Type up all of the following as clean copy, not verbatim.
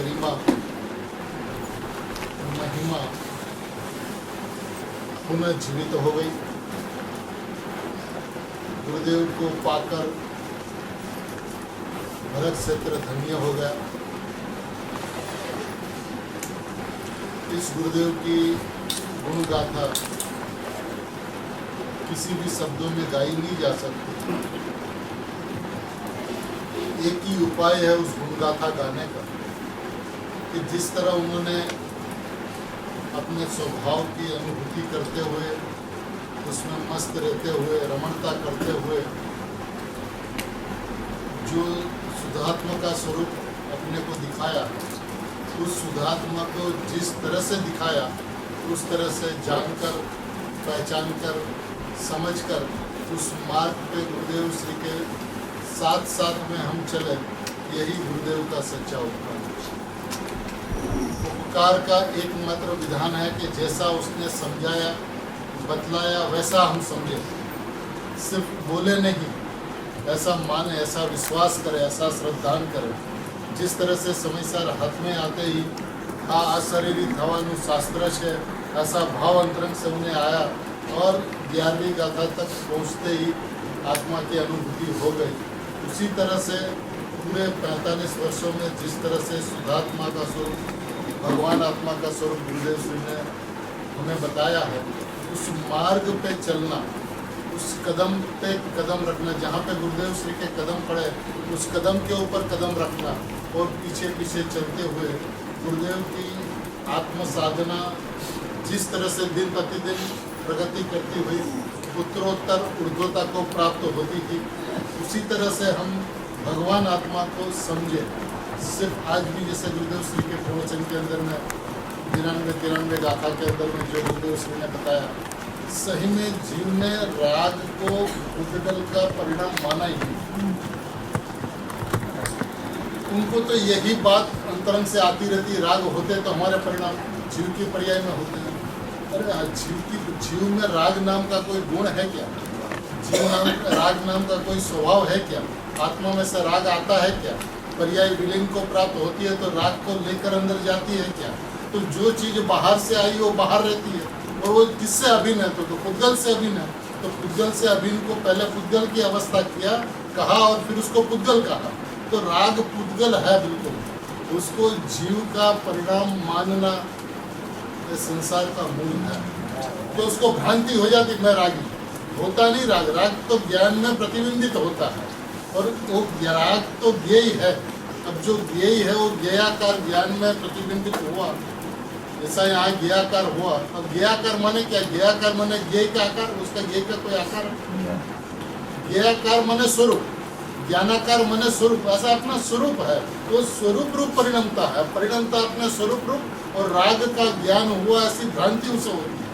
गरिमा महिमा पुनः जीवित हो गई। गुरुदेव को पाकर भरत क्षेत्र धन्य हो गया। इस गुरुदेव की गुण गाथा किसी भी शब्दों में गाई नहीं जा सकती। एक ही उपाय है उस गुण गाथा गाने का कि जिस तरह उन्होंने अपने स्वभाव की अनुभूति करते हुए, उसमें मस्त रहते हुए, रमणता करते हुए जो शुद्धात्मा का स्वरूप अपने को दिखाया, उस शुद्धात्मा को जिस तरह से दिखाया, उस तरह से जानकर, पहचानकर, समझकर उस मार्ग पे गुरुदेव श्री के साथ साथ में हम चले, यही गुरुदेव का सच्चा उपकार है। उपकार का एकमात्र विधान है कि जैसा उसने समझाया, बतलाया, वैसा हम समझे। सिर्फ बोले नहीं, ऐसा माने, ऐसा विश्वास करें, ऐसा श्रद्धान करें। जिस तरह से समयसर हाथ में आते ही आ शरीरी थवानु शास्त्र है, ऐसा भाव अंतरंग से उन्हें आया और 11वीं गाथा तक पहुँचते ही आत्मा की अनुभूति हो गई। उसी तरह से पूरे 45 वर्षों में जिस तरह से शुद्धात्मा का स्वरूप, भगवान आत्मा का स्वरूप गुरुदेव श्री ने हमें बताया है, उस मार्ग पे चलना, उस कदम पे कदम रखना, जहाँ पे गुरुदेव श्री के कदम पड़े उस कदम के ऊपर कदम रखना और पीछे पीछे चलते हुए गुरुदेव की आत्म साधना जिस तरह से दिन प्रतिदिन प्रगति करती हुई उत्तरोत्तर ऊर्ध्वता को प्राप्त होती थी, उसी तरह से हम भगवान आत्मा को समझे। सिर्फ आज भी जैसे गुरुदेव श्री के प्रवचन के अंदर में 93 गाथा के अंदर में जो गुरुदेव श्री ने बताया, सही में जीव ने राग को उद्गल का परिणाम माना ही। उनको तो यही बात अंतरंग से आती रहती, राग होते तो हमारे परिणाम जीव के पर्याय में होते हैं। अरे जीव में राग नाम का कोई गुण है क्या? राग नाम का कोई स्वभाव है क्या? आत्मा में से राग आता है क्या? पर्याय विलीन को प्राप्त होती है तो राग को लेकर अंदर जाती है क्या? तो जो चीज बाहर से आई वो बाहर रहती है, और वो किससे अभिन्न है? तो पुद्गल से अभिन्न है। तो पुद्गल से अभिन्न को पहले पुद्गल की अवस्था किया, कहा, और फिर उसको पुद्गल कहा। तो राग पुद्गल है बिल्कुल, उसको जीव का परिणाम मानना ये संसार का मूल है। तो उसको भ्रांति हो जाती, मैं रागी। होता नहीं राग, राग तो ज्ञान में प्रतिबिंबित होता है, और वो राग तो ज्ञेय है। अब जो ज्ञेय है वो ज्ञेयाकार ज्ञान में प्रतिबिंबित हुआ, जैसा यहाँ ज्ञेयाकार हुआ। अब ज्ञेयाकार माने क्या? ज्ञेयाकार माने ज्ञेय का आकार, उसका ज्ञेय का कोई आकार है? ज्ञेयाकार माने स्वरूप, ज्ञानाकार माने स्वरूप, ऐसा अपना स्वरूप है। वो स्वरूप रूप परिणमता है, परिणमता अपने स्वरूप रूप। और राग का ज्ञान हुआ, ऐसी भ्रांति उसे होती है।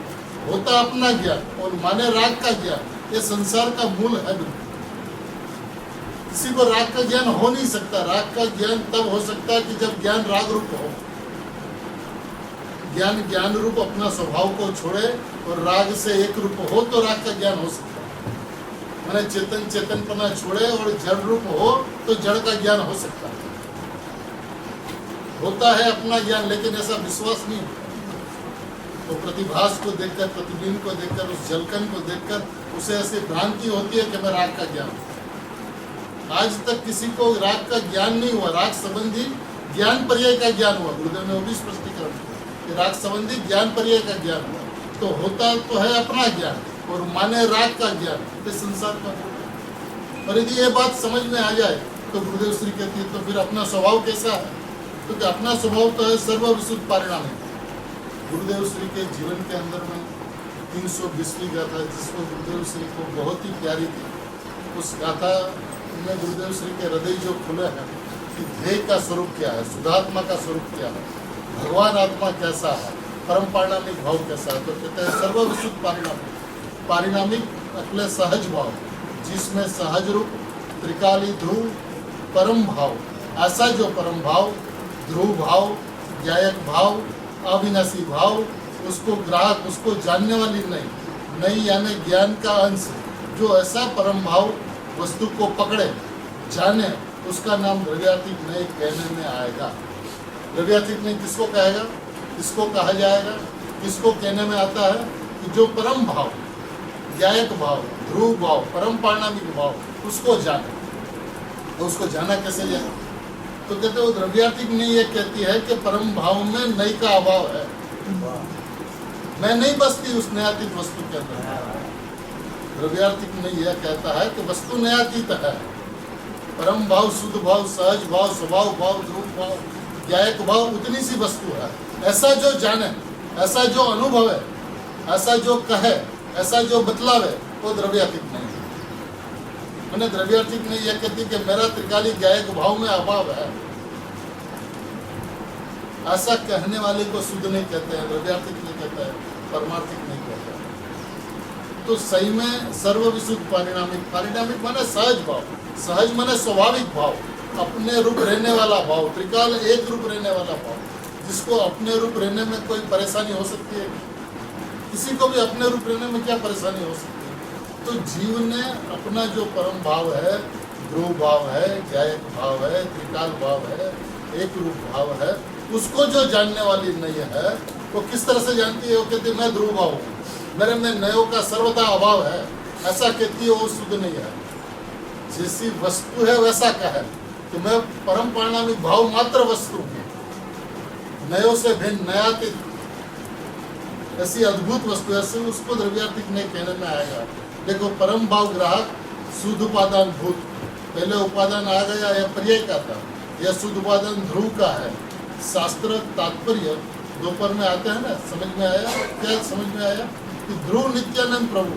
होता अपना ज्ञान और माने राग का ज्ञान, ये संसार का मूल है। किसी को राग का ज्ञान हो नहीं सकता। राग का ज्ञान तब हो सकता है कि जब ज्ञान राग रूप हो। ज्ञान रूप अपना स्वभाव को छोड़े और राग से एक रूप हो तो राग का ज्ञान हो सकता है। मैंने चेतनपना छोड़े और जड़ रूप हो तो जड़ का ज्ञान हो सकता है। होता है अपना ज्ञान, लेकिन ऐसा विश्वास नहीं होता। तो प्रतिभास को देखकर, प्रतिबिंब को देखकर, उस झलकन को देखकर उसे ऐसी भ्रांति होती है कि मैं राग का ज्ञान। आज तक किसी को राग का ज्ञान नहीं हुआ। राग संबंधी ज्ञान पर्याय का ज्ञान हुआ। गुरुदेव ने वो भी स्पष्टीकरण किया कि राग संबंधी ज्ञान पर्याय का ज्ञान हुआ। तो होता तो है अपना ज्ञान और माने राग का ज्ञान, ये संसार का। और यदि ये बात समझ में आ जाए तो गुरुदेव श्री कहती है तो फिर अपना स्वभाव कैसा है? क्योंकि अपना स्वभाव तो है सर्वविशुद्ध परिणाम है। गुरुदेव श्री के जीवन के अंदर में 320वीं गाथा, जिसको गुरुदेव श्री को बहुत ही प्यारी थी, उस गाथा में गुरुदेव श्री के हृदय जो खुले हैं कि ध्येय का स्वरूप क्या है, शुद्धात्मा का स्वरूप क्या है, भगवान आत्मा कैसा है, परम पारिणामिक भाव कैसा है। तो कहते हैं सर्वविशुद्ध पारिणामिक, पारिणामिक अपने सहज भाव, जिसमें सहज रूप, त्रिकाली ध्रुव, परम भाव, ऐसा जो परम भाव, ध्रुव भाव, ज्ञायक भाव, अविनाशी भाव, उसको ग्राहक, उसको जानने वाली नहीं यानी ज्ञान का अंश, जो ऐसा परम भाव वस्तु को पकड़े, जाने, उसका नाम द्रव्यातीत नहीं कहने में आएगा। द्रव्यातीत नहीं किसको कहेगा, किसको कहा जाएगा, किसको कहने में आता है कि जो परम भाव, ज्ञायक भाव, ध्रुव भाव, परम पारिणामिक भाव, उसको जाने। तो उसको जाना कैसे जाए? तो कहते वो द्रव्यातीत नहीं ये कहती है कि परम भाव में नई का अभाव है, मैं नहीं बसती उस नयातीत वस्तु के अंदर। द्रव्यातीत नहीं यह कहता है कि वस्तु नयातीत है, परम भाव, शुद्ध भाव, सहज भाव, स्वभाव भाव, ध्रुव भाव, ज्ञायक भाव उतनी सी वस्तु है। ऐसा जो जाने, ऐसा जो अनुभव है, ऐसा जो कहे, ऐसा जो बतलावे, वो द्रव्यातीत नहीं है। मैंने द्रव्यातीत नहीं यह कहती कि मेरा त्रिकाली ज्ञायक भाव में अभाव है, ऐसा कहने वाले को शुद्ध नहीं कहते हैं, द्रव्यातीत नहीं कहता है, परमार्थिक नहीं कहता है। तो सही में सर्व विशुद्ध पारिणामिक, पारिणामिक माने सहज भाव, सहज माने स्वाभाविक भाव, अपने रूप रहने वाला भाव, त्रिकाल एक रूप रहने वाला भाव, जिसको अपने रूप रहने में कोई परेशानी हो सकती है? किसी को भी अपने रूप रहने में क्या परेशानी हो सकती है? तो जीव ने अपना जो परम भाव है, ध्रुव भाव है, ज्ञायक भाव है, त्रिकाल भाव है, एक रूप भाव है, उसको जो जानने वाली नहीं है वो किस तरह से जानती है? वो कहती है मैं ध्रुव भाव हूँ, मेरे में नयों का सर्वथा अभाव है, ऐसा कहती है, वो शुद्ध नहीं है। जैसी वस्तु है वैसा का है कि मैं परम पारिणामिक भाव मात्र वस्तु हूँ, नयों से भिन्न, नयातीत, ऐसी अद्भुत वस्तु है, उसको द्रव्यातीत नहीं कहने में आएगा। देखो परम भाव ग्राहक शुद्ध उपादान भूत, पहले उपादान आ गया, यह पर्याय का था, यह शुद्ध उपादान ध्रुव का है। शास्त्र तात्पर्य दोपहर में आते हैं ना, समझ में आया? क्या समझ में आया? कि ध्रुव नित्यानंद प्रभु,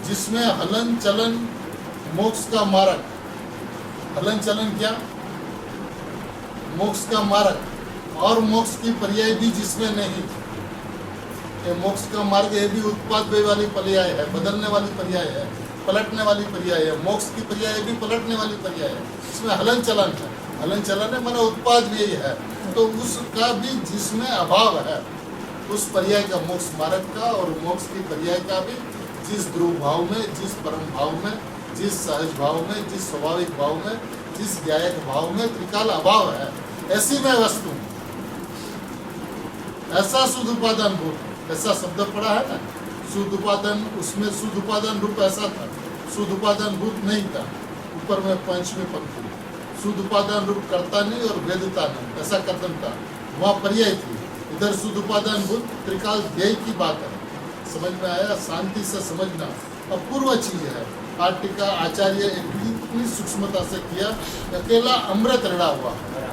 जिसमें हलन चलन मोक्ष का मार्ग, हलन चलन क्या? मोक्ष का मार्ग, और मोक्ष की पर्याय भी जिसमें नहीं। ये मोक्ष का मार्ग ये भी उत्पाद वाली पर्याय है, बदलने वाली पर्याय है, पलटने वाली पर्याय है। मोक्ष की पर्याय भी पलटने वाली पर्याय है, इसमें हलन चलन है। हलन चलन है माना उत्पाद भी यही है, तो उसका भी जिसमें अभाव है, उस पर्याय का, मोक्ष मार्ग का और मोक्ष की पर्याय का भी जिस ध्रुव भाव में, जिस परम भाव में, जिस सहज भाव में, जिस स्वाभाविक भाव में, जिस ज्ञायक भाव में त्रिकाल अभाव है, ऐसी में वस्तु, ऐसा शुद्ध उपादान भूत, ऐसा शब्द पड़ा है ना, शुद्ध उपादान, उसमें शुद्ध उपादान रूप ऐसा था, शुद्ध उपादान भूत नहीं था। ऊपर में पंचमी पंक्ति, शुद्ध उपादान रूप कर्ता नहीं और वेदता नहीं, ऐसा कथन था, वहाँ पर्याय थी। इधर शुद्ध उपादान भूत त्रिकाल ध्येय की बात है, समझ में आया? शांति से समझना अपूर्व चीज है। टीका आचार्य इतनी सूक्ष्मता से किया, अकेला अमृत रड़ा हुआ है।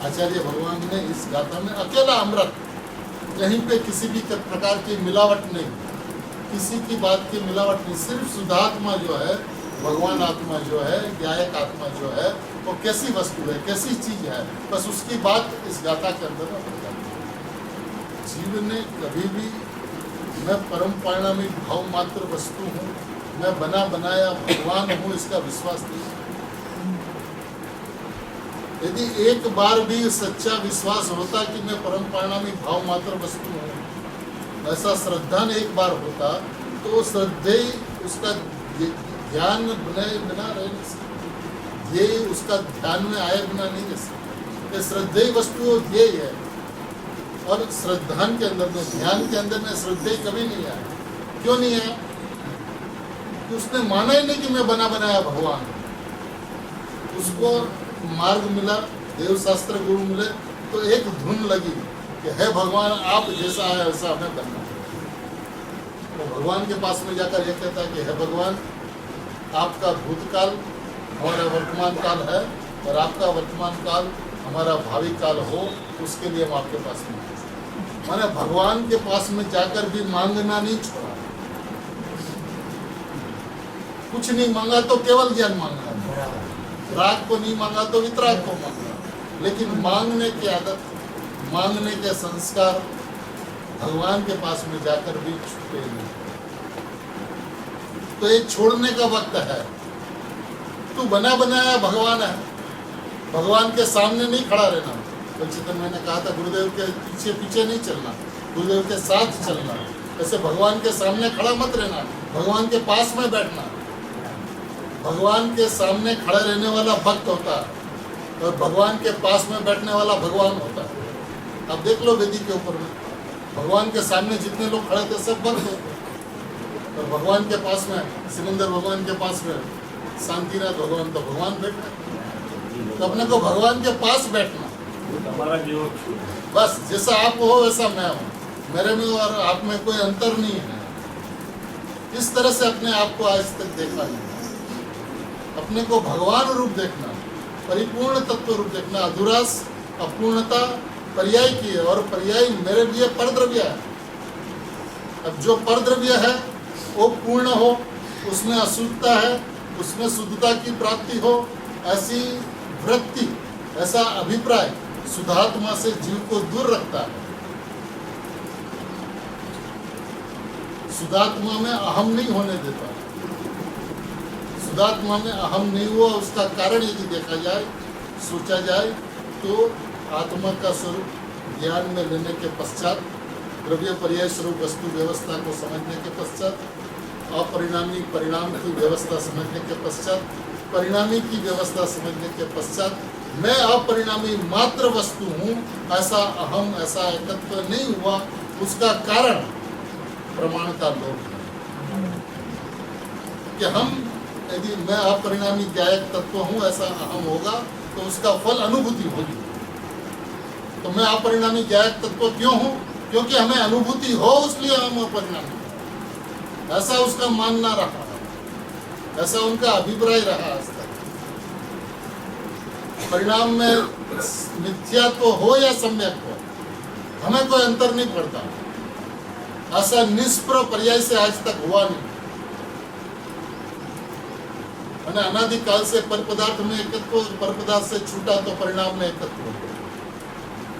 आचार्य भगवान ने इस गाथा में अकेला अमृत, कहीं पे किसी भी प्रकार की मिलावट नहीं, किसी की बात की मिलावट नहीं, सिर्फ शुद्धात्मा जो है, भगवान आत्मा जो है, ज्ञायक आत्मा जो है, वो कैसी वस्तु है, कैसी चीज है, बस उसकी बात इस गाथा के अंदर में बताई। जीव ने कभी भी मैं परम पारिणामिक भाव मात्र वस्तु हूँ, मैं बना बनाया भगवान हूँ, इसका विश्वास नहीं। यदि एक बार भी सच्चा विश्वास होता कि मैं परम पारिणामिक भाव मात्र वस्तु हूँ, ऐसा श्रद्धा ने एक बार होता, तो श्रद्धे उसका ध्यान बनाए बिना रह नहीं सकते, ये उसका ध्यान में आए बिना नहीं रह सकते। श्रद्धेय वस्तु ध्येय है, और श्रद्धान के अंदर में, ध्यान के अंदर में श्रद्धेय कभी नहीं आया। क्यों नहीं आया? कि उसने माना ही नहीं कि मैं बना बनाया भगवान। उसको मार्ग मिला, देव शास्त्र गुरु मिले, तो एक धुन लगी कि है भगवान आप जैसा है वैसा हमें बनना। तो भगवान के पास में जाकर यह कहता है कि है भगवान, आपका भूतकाल हमारा वर्तमान काल है, और आपका वर्तमान काल हमारा भावी काल हो, उसके लिए हम आपके पास में। मैंने भगवान के पास में जाकर भी मांगना नहीं छोड़ा, कुछ नहीं मांगा तो केवल ज्ञान मांगा, राग को नहीं मांगा तो वितराग को मांगा, लेकिन मांगने की आदत, मांगने के संस्कार भगवान के पास में जाकर भी छूटे नहीं। तो ये छोड़ने का वक्त है। तू बना बनाया भगवान है, भगवान के सामने नहीं खड़ा रहना। पंचतन मैंने कहा था गुरुदेव के पीछे पीछे नहीं चलना, गुरुदेव के साथ चलना। ऐसे भगवान के सामने खड़ा मत रहना, भगवान के पास में बैठना। भगवान के सामने खड़ा रहने वाला भक्त होता है, और भगवान के पास में बैठने वाला भगवान होता है। अब देख लो वेदी के ऊपर में भगवान के सामने जितने लोग खड़े थे सब बंद थे, और भगवान के पास में सिमंदर भगवान के पास में शांतिनाथ भगवान, तो भगवान बैठना, तो अपने को भगवान के पास बैठना, हमारा जो बस जैसा आप हो वैसा मैं हूँ, मेरे में और आप में कोई अंतर नहीं है। इस तरह से अपने आप को आज तक देखा नहीं। अपने को भगवान रूप देखना, परिपूर्ण तत्व रूप देखना, अधूरास अपूर्णता पर्याय की है, और पर्याय मेरे लिए परद्रव्य है। अब जो परद्रव्य है वो पूर्ण हो, उसमें अशुद्धता है, उसमें शुद्धता की प्राप्ति हो, ऐसी वृत्ति, ऐसा अभिप्राय शुद्धात्मा से जीव को दूर रखता है। शुद्धात्मा में अहम नहीं होने देता। शुद्धात्मा में अहम नहीं हुआ, उसका कारण यदि देखा जाए, सोचा जाए, तो आत्मा का स्वरूप ज्ञान में लेने के पश्चात, द्रव्य पर्याय स्वरूप वस्तु व्यवस्था को समझने के पश्चात, अपरिणामी परिणाम की व्यवस्था समझने के पश्चात, परिणामी की व्यवस्था समझने के पश्चात, मैं अपरिणामी मात्र वस्तु हूँ, ऐसा अहम, ऐसा एकत्व नहीं हुआ। उसका कारण प्रमाण का लोभ है कि हम यदि मैं अपरिणामी ज्ञायक तत्व हूँ, ऐसा अहम होगा तो उसका फल अनुभूति होगी। तो मैं अपरिणामी ज्ञायक तत्व क्यों हूँ? क्योंकि हमें अनुभूति हो, इसलिए हम अपरिणामी, ऐसा उसका मानना रहा, ऐसा उनका अभिप्राय रहा आज तक। परिणाम में मिथ्यात्व हो या सम्यक हो, हमें कोई अंतर नहीं पड़ता। ऐसा निष्प्र पर्याय से आज तक हुआ नहीं। मैंने अनादिकाल से पर पदार्थ में एकत्व, पर पदार्थ से छूटा तो परिणाम में एकत्व,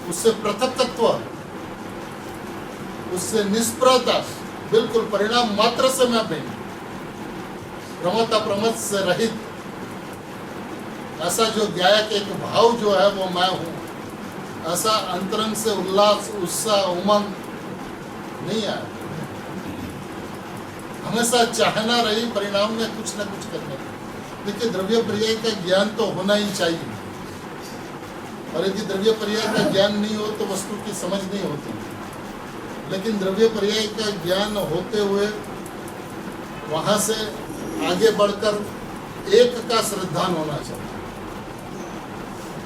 उससे पृथक तत्व, उससे निष्प्रता, बिल्कुल परिणाम मात्र से मैं भिन्न, प्रमता प्रमत से रहित, ऐसा जो ज्ञायक एक भाव जो है वो मैं हूं, ऐसा अंतरंग से उल्लास, उत्साह, उमंग नहीं आया। हमेशा चाहना रही परिणाम में कुछ न कुछ करने की। देखिए, द्रव्य पर्याय का ज्ञान तो होना ही चाहिए, और यदि द्रव्य पर्याय का ज्ञान नहीं हो तो वस्तु की समझ नहीं होती। लेकिन द्रव्य पर्याय का ज्ञान होते हुए वहां से आगे बढ़कर एक का श्रद्धान होना चाहिए।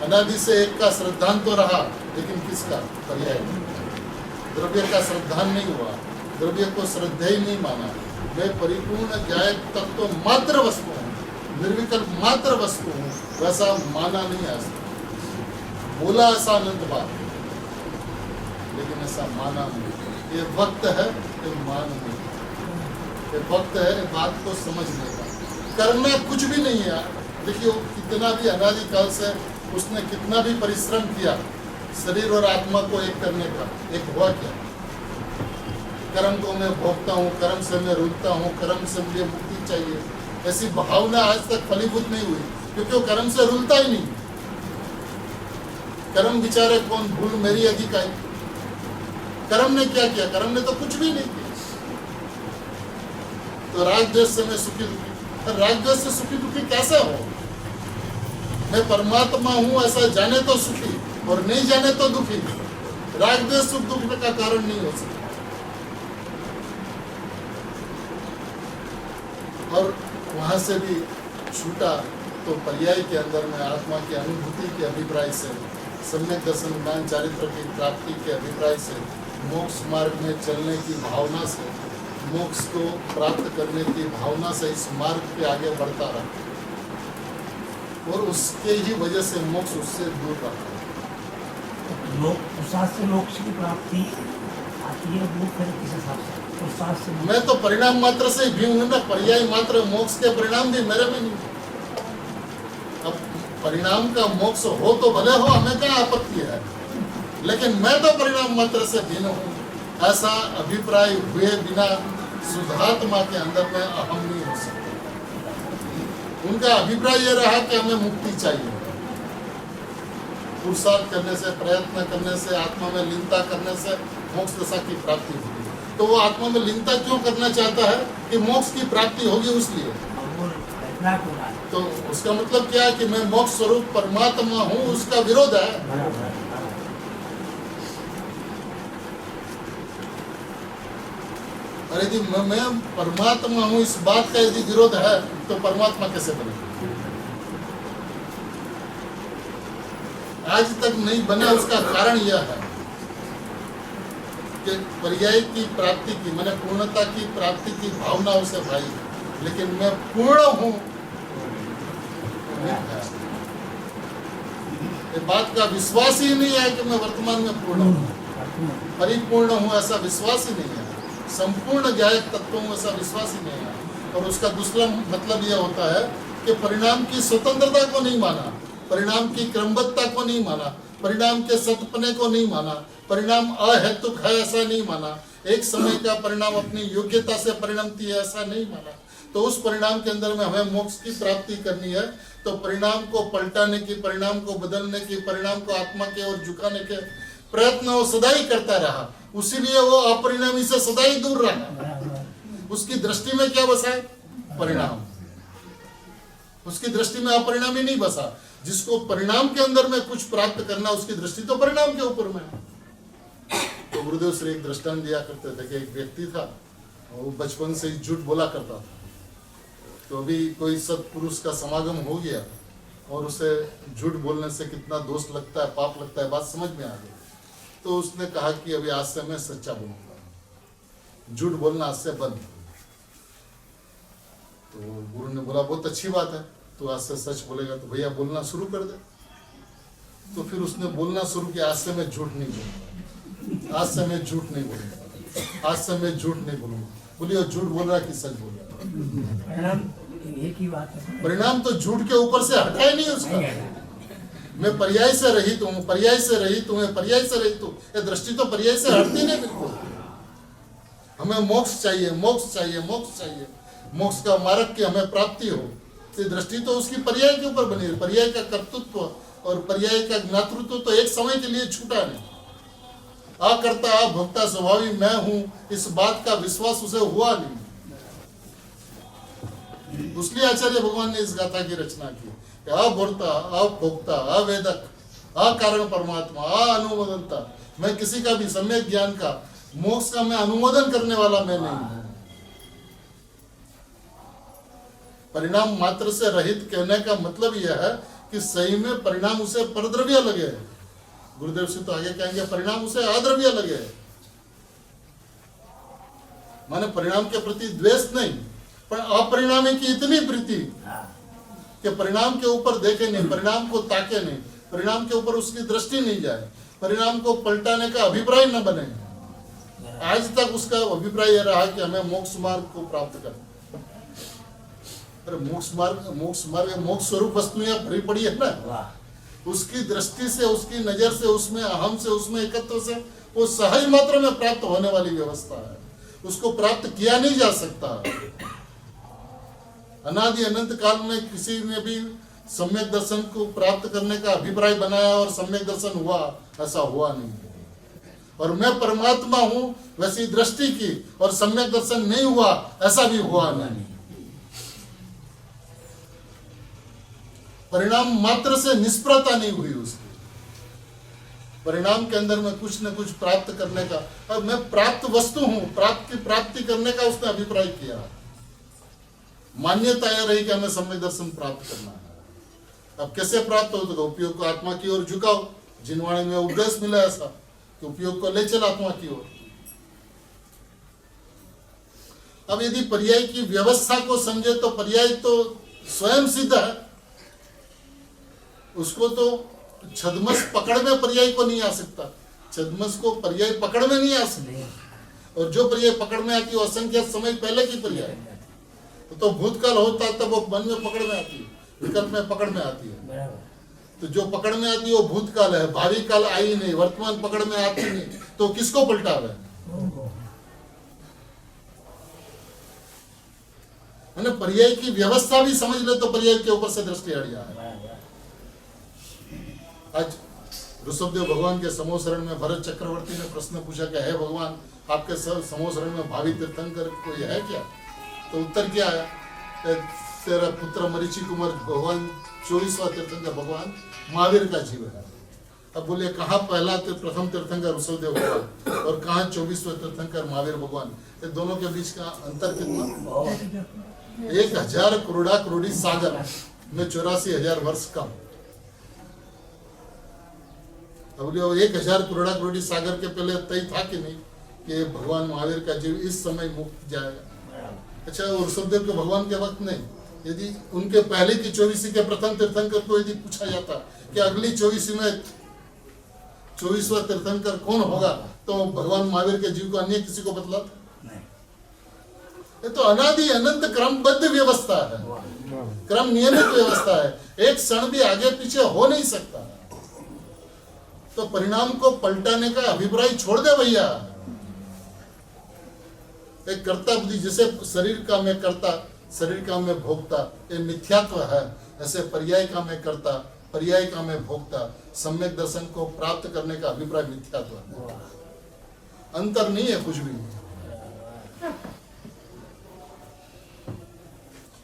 अनादि से एक का श्रद्धान तो रहा, लेकिन किसका? पर्याय। द्रव्य का श्रद्धान नहीं हुआ, द्रव्य को श्रद्धा ही नहीं माना। मैं परिपूर्ण ज्ञायक तत्व मात्र वस्तु हूँ, निर्विकल्प मात्र वस्तु हूँ, वैसा माना नहीं आ सकता। बोला ऐसा अनंत बात, लेकिन ऐसा माना नहीं। ये वक्त है, ये मान नहीं, ये वक्त है बात को समझने का। करना कुछ भी नहीं है। देखिए, कितना भी अनादिकाल से उसने कितना भी परिश्रम किया शरीर और आत्मा को एक करने का, एक हुआ क्या? कर्म को मैं भोगता हूँ, कर्म से मैं रुकता हूँ, कर्म से मुझे मुक्ति चाहिए, ऐसी भावना आज तक फलीभूत नहीं हुई, क्योंकि वो कर्म से रुलता ही नहीं। कर्म बेचारे कौन, भूल मेरी अधिकारी। कर्म ने क्या किया? कर्म ने तो कुछ भी नहीं किया। तो राग द्वेष से मैं सुखी दुखी, राग द्वेष से सुखी दुखी कैसे हो? मैं परमात्मा हूं ऐसा जाने तो सुखी, और नहीं जाने तो दुखी। राग द्वेष सुख दुख का कारण नहीं हो सकता। और वहां से भी छूटा तो पर्याय के अंदर में आत्मा की अनुभूति के अभिप्राय से, सम्यक दर्शन ज्ञान चारित्र की प्राप्ति के अभिप्राय से, मोक्ष मार्ग में चलने की भावना से, मोक्ष को प्राप्त करने की भावना से इस मार्ग पे आगे बढ़ता रहा, और उसके ही वजह से मोक्ष उससे दूर रहा। पुरुषार्थ से मोक्ष की प्राप्ति आती है, वो फिर किस हिसाब से? पुरुषार्थ से मैं तो परिणाम मात्र से भी हूँ ना, पर्याय मात्र, मोक्ष के परिणाम भी मेरे में नहीं। अब परिणाम का मोक्ष हो तो भले हो, हमें क्या आपत्ति है, लेकिन मैं तो परिणाम मात्र से भिन्न हूँ, ऐसा अभिप्राय हुए बिना शुद्धात्मा के अंदर में अहम नहीं हो सकता। उनका अभिप्राय यह रहा कि हमें मुक्ति चाहिए, पुरुषार्थ करने से, प्रयत्न करने से, आत्मा में लीनता करने से मोक्ष दशा की प्राप्ति होगी। तो वो आत्मा में लीनता क्यों करना चाहता है? कि मोक्ष की प्राप्ति होगी, उसलिए। प्राप्त हो रहा है। तो उसका मतलब क्या है कि मैं मोक्ष स्वरूप परमात्मा हूँ, उसका विरोध है। बराबर। और यदि मैं परमात्मा हूँ इस बात का यदि विरोध है तो परमात्मा कैसे बनेगा? आज तक नहीं बना। उसका कारण यह है कि पर्याय की प्राप्ति की, मैंने पूर्णता की प्राप्ति की भावना उसे भाई, लेकिन मैं पूर्ण हूँ ये बात का विश्वास ही नहीं है कि मैं वर्तमान में पूर्ण हूँ, परिपूर्ण हूँ, ऐसा विश्वास ही नहीं है। संपूर्ण ज्ञायक तत्व हूँ, ऐसा विश्वास ही नहीं है। और उसका दूसरा मतलब यह होता है कि परिणाम की स्वतंत्रता को नहीं माना, परिणाम की क्रमबद्धता को नहीं माना, परिणाम के सतपने को नहीं माना, परिणाम अहेतुक है ऐसा नहीं माना, एक समय का परिणाम अपनी योग्यता से परिणमती है ऐसा नहीं माना। तो उस परिणाम के अंदर में हमें मोक्ष की प्राप्ति करनी है, तो परिणाम को पलटाने की, परिणाम को बदलने की, परिणाम को आत्मा की ओर झुकाने के प्रयत्न वो सदा ही करता रहा। उसीलिए वो अपरिणामी से सदा ही दूर रहा। उसकी दृष्टि में क्या बसा है? परिणाम। उसकी दृष्टि में अपरिणामी नहीं बसा। जिसको परिणाम के अंदर में कुछ प्राप्त करना, उसकी दृष्टि तो परिणाम के ऊपर में है। तो गुरुदेव श्री एक दृष्टांत दिया करते थे कि एक व्यक्ति था, वो बचपन से ही झूठ बोला करता था। तो अभी कोई सत्पुरुष का समागम हो गया और उसे झूठ बोलने से कितना दोष लगता है, पाप लगता है, बात समझ में आ गई। तो उसने कहा कि अभी आज से मैं सच्चा बोलूंगा, झूठ बोलना आज से बंद। तो गुरु ने बोला बहुत अच्छी बात है, तो आज से सच बोलेगा। तो भैया बोलना शुरू कर दे। तो फिर उसने बोलना शुरू किया, आज से मैं झूठ नहीं बोलूंगा, आज से मैं झूठ नहीं बोलूंगा, आज से मैं झूठ नहीं बोलूंगा। बोलिए झूठ बोल रहा कि सच बोल रहा? परिणाम एक ही बात है। परिणाम तो झूठ के ऊपर से हटा ही नहीं उसका। मैं पर्याय से रहित हूँ, पर्याय से रहित हूँ, पर्याय से रहित हूँ, ये दृष्टि तो पर्याय से हटती नहीं बिल्कुल। हमें मोक्ष चाहिए, मोक्ष चाहिए, मोक्ष चाहिए, मोक्ष का मार्ग की हमें प्राप्ति हो। तो दृष्टि तो उसकी पर्याय के ऊपर बनी है। पर्याय का कर्तृत्व और पर्याय का ज्ञातृत्व तो एक समय के लिए छूटा नहीं। अकर्ता अभोक्ता स्वभावी मैं हूँ, इस बात का विश्वास उसे हुआ नहीं। इसलिए आचार्य भगवान ने इस गाथा की रचना की। अभोक्ता, अभोक्ता, अवेदक, अकारण परमात्मा, अनुमोदनता। मैं किसी का भी सम्यक ज्ञान का, मोक्ष का मैं अनुमोदन करने वाला मैं नहीं हूं। परिणाम मात्र से रहित कहने का मतलब यह है कि सही में परिणाम उसे परद्रव्य लगे। गुरुदेव से तो आगे कहेंगे परिणाम उसे अद्रव्य लगे। माने परिणाम के प्रति द्वेष नहीं, पर अपरिणामी की इतनी प्रीति कि परिणाम के ऊपर देखे नहीं, परिणाम को ताके नहीं, परिणाम के ऊपर उसकी दृष्टि नहीं जाए, परिणाम को पलटाने का अभिप्राय न बने। आज तक उसका अभिप्राय यह रहा कि हमें मोक्ष मार्ग को प्राप्त करना। अरे मोक्ष मार्ग मोक्ष स्वरूप वस्तुएं भरी पड़ी है ना। उसकी दृष्टि से, उसकी नजर से, उसमें अहम से, उसमें एकत्व से वो सहज मात्रा में प्राप्त होने वाली व्यवस्था है। उसको प्राप्त किया नहीं जा सकता। अनादि अनंत काल में किसी ने भी सम्यक दर्शन को प्राप्त करने का अभिप्राय बनाया और सम्यक दर्शन हुआ, ऐसा हुआ नहीं। और मैं परमात्मा हूं वैसी दृष्टि की और सम्यक दर्शन नहीं हुआ, ऐसा भी हुआ नहीं। परिणाम मात्र से निष्प्रता नहीं हुई उसकी। परिणाम के अंदर में कुछ न कुछ प्राप्त करने का, अब मैं प्राप्त वस्तु हूं, प्राप्ति करने का उसने अभिप्राय किया। मान्यता यह रही कि हमें सम्यक दर्शन प्राप्त करना है। अब कैसे प्राप्त हो? तो उपयोग को आत्मा की ओर झुकाओ। जिनवाणी में उपदेश मिला ऐसा कि उपयोग को ले चल आत्मा की ओर। अब यदि पर्याय की व्यवस्था को समझे तो पर्याय तो स्वयं सिद्ध है। उसको तो छद्मस पकड़ में पर्याय को नहीं आ सकता। छद्मस को पर्याय पकड़ में नहीं आ सकता। और जो पर्याय पकड़ में आती है असंख्य समय पहले की पर्याय। तो भूतकाल होता है तब वो मन में पकड़ में आती है, विकल्प में पकड़ में आती है। तो जो पकड़ में आती है वो भूतकाल है, भावी काल आई नहीं, वर्तमान पकड़ में आती नहीं, तो किसको पलटा रहे? मैंने पर्याय की व्यवस्था भी समझ ले तो पर्याय के ऊपर से दृष्टि हट जाए। आज ऋषभदेव भगवान के समोसरण में भरत चक्रवर्ती ने प्रश्न पूछा कि हे भगवान, आपके समोसरण में भावी तीर्थंकर कोई है क्या? तो उत्तर क्या आया? तेरा पुत्र मरीचि कुमार भगवान 24वां तीर्थंकर भगवान महावीर का जीव है। अब बोले कहाँ पहला प्रथम तीर्थंकर ऋषभदेव भगवान और कहाँ 24वां तीर्थंकर महावीर भगवान, ये दोनों के बीच का अंतर कितना? 1000 करोड़ा करोड़ी सागर में 84,000 वर्ष कम। अब 1000 करोड़ा करोड़ी सागर के पहले तय था कि नहीं कि भगवान महावीर का जीव इस समय मुक्त जाएगा? अच्छा, वो ऋषभदेव के भगवान के वक्त नहीं, यदि उनके पहले की 24 के प्रथम तीर्थंकर को यदि पूछा जाता कि अगली 24 में 24वां तीर्थंकर कौन होगा, तो भगवान महावीर के जीव को अन्य किसी को बतलाता? ये तो अनादि अनंत क्रमबद्ध व्यवस्था है, क्रम नियमित व्यवस्था है, एक क्षण भी आगे पीछे हो नहीं सकता। तो परिणाम को पलटाने का अभिप्राय छोड़ दे भैया। एक कर्ता बुद्धि, जैसे शरीर का मैं करता, शरीर का मैं भोगता, ये मिथ्यात्व है, ऐसे पर्याय का मैं करता, पर्याय का मैं भोगता, सम्यक दर्शन को प्राप्त करने का अभिप्राय मिथ्यात्व है। अंतर नहीं है कुछ भी।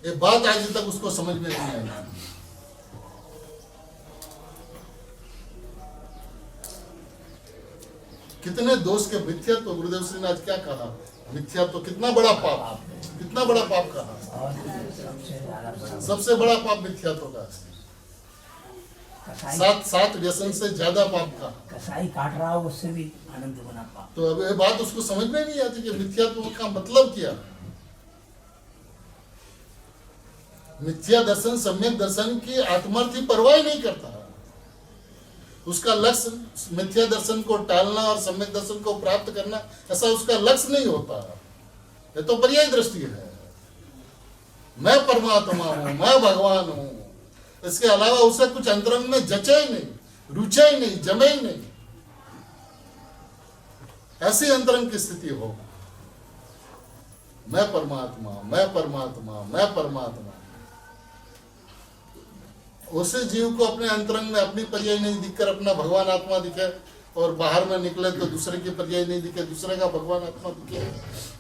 ये बात आज तक उसको समझ में नहीं आई। कितने दोष के मिथ्यात्व, गुरुदेव श्री ने आज क्या कहा, मिथ्यात्व कितना बड़ा पाप, कितना बड़ा पाप कहा, सबसे बड़ा पाप मिथ्यात्व का है। सात व्यसन से ज्यादा पाप का। कसाई काट रहा हो उससे भी आनंद बना पाप। तो अब ये बात उसको समझ में नहीं आती कि मिथ्यात्व का मतलब क्या। मिथ्या दर्शन सम्यक दर्शन की आत्मार्थी परवाह नहीं करता। उसका लक्ष्य मिथ्या दर्शन को टालना और सम्यक दर्शन को प्राप्त करना, ऐसा उसका लक्ष्य नहीं होता। ये तो पर्याय दृष्टि है। मैं परमात्मा हूं, मैं भगवान हूं, इसके अलावा उसे कुछ अंतरंग में जचे ही नहीं, रुचे ही नहीं, जमे ही नहीं। ऐसी अंतरंग की स्थिति हो, मैं परमात्मा, मैं परमात्मा, मैं परमात्मा। उसे जीव को अपने अंतरंग में अपनी पर्याय नहीं दिखकर अपना भगवान आत्मा दिखे, और बाहर में निकले तो दूसरे की पर्याय नहीं दिखे, दूसरे का भगवान आत्मा दिखे,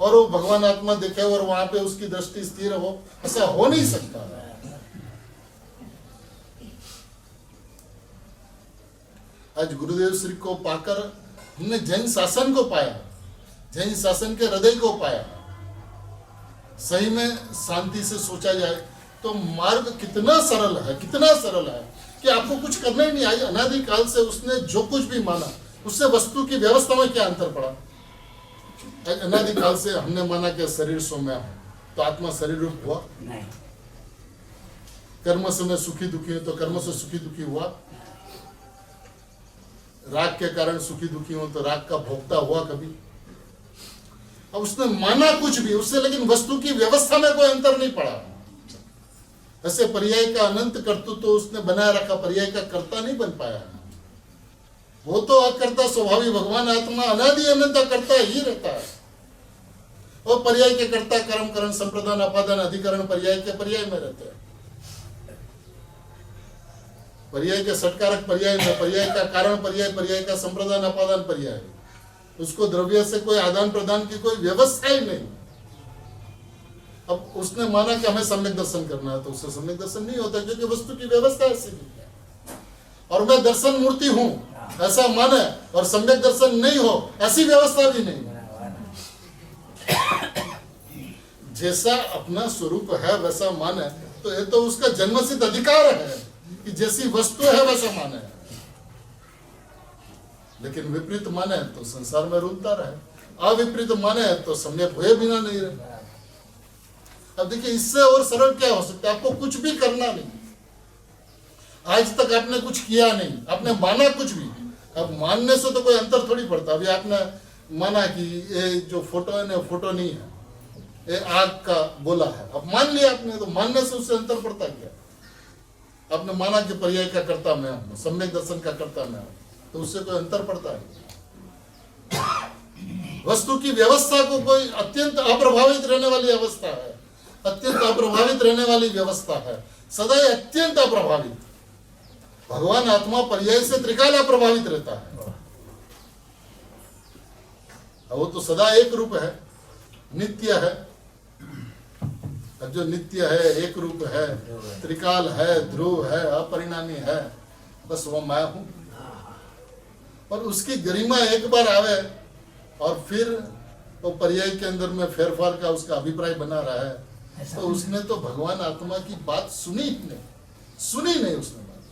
और वो भगवान आत्मा दिखे और वहां पे उसकी दृष्टि स्थिर हो, ऐसा हो नहीं सकता। आज गुरुदेव श्री को पाकर हमने जैन शासन को पाया, जैन शासन के हृदय को पाया। सही में शांति से सोचा जाए तो मार्ग कितना सरल है, कितना सरल है कि आपको कुछ करना ही नहीं। आई अनादि काल से उसने जो कुछ भी माना, उससे वस्तु की व्यवस्था में क्या अंतर पड़ा। अनादि काल से हमने माना कि शरीर सौम्य है, तो आत्मा शरीर रूप हुआ नहीं। कर्म से मैं सुखी दुखी हूं, तो कर्म से सुखी दुखी हुआ। राग के कारण सुखी दुखी हूं, तो राग का भोक्ता हुआ कभी। अब उसने माना कुछ भी उससे, लेकिन वस्तु की व्यवस्था में कोई अंतर नहीं पड़ा। ऐसे पर्याय का अनंत कर्तृत्व तो उसने बनाए रखा, पर्याय का कर्ता नहीं बन पाया। वो तो अकर्ता स्वभावी भगवान आत्मा अनादि अनंत कर्ता ही रहता है। और पर्याय के कर्ता कर्म करण संप्रदान अपादान अधिकरण पर्याय के पर्याय में रहते हैं। पर्याय के षटकारक पर्याय में, पर्याय का कारण पर्याय, पर्याय का संप्रदान अपादान पर्याय। उसको द्रव्य से कोई आदान प्रदान की कोई व्यवस्था ही नहीं। अब उसने माना कि हमें सम्यक दर्शन करना है, तो उससे सम्यक दर्शन नहीं होता, क्योंकि वस्तु की व्यवस्था ऐसी नहीं है। और मैं दर्शन मूर्ति हूं ऐसा माने और सम्यक दर्शन नहीं हो, ऐसी व्यवस्था भी नहीं। जैसा अपना स्वरूप है वैसा माने, तो ये तो उसका जन्मसिद्ध अधिकार है कि जैसी वस्तु है वैसा माने। लेकिन विपरीत माने तो संसार में रूलता रहे, अविपरीत माने तो सम्यक हुए बिना नहीं रहे। अब देखिए, इससे और सरल क्या हो सकता है। आपको कुछ भी करना नहीं, आज तक आपने कुछ किया नहीं, आपने माना कुछ भी। अब मानने से तो कोई अंतर थोड़ी पड़ता। अभी आपने माना कि ये जो फोटो है ना, फोटो नहीं है, ये आग का गोला है। अब मान लिया आपने, तो मानने से उससे अंतर पड़ता क्या। आपने माना कि पर्याय का कर्ता मैं हूं, सम्यक दर्शन का कर्ता मैं हूं, तो उससे कोई अंतर पड़ता है। वस्तु की व्यवस्था को कोई अत्यंत अप्रभावित रहने वाली अवस्था है, अत्यंत अप्रभावित रहने वाली व्यवस्था है, सदा ही अत्यंत अप्रभावित। भगवान आत्मा पर्याय से त्रिकाल अप्रभावित रहता है। वो तो सदा एक रूप है, नित्य है। जो नित्य है, एक रूप है, त्रिकाल है, ध्रुव है, अपरिणामी है, बस वो मैं हूँ। और उसकी गरिमा एक बार आवे और फिर वो पर्याय के अंदर में फेरफार का उसका अभिप्राय बना रहा है, तो उसने तो भगवान आत्मा की बात सुनी ही नहीं, सुनी नहीं उसने बात।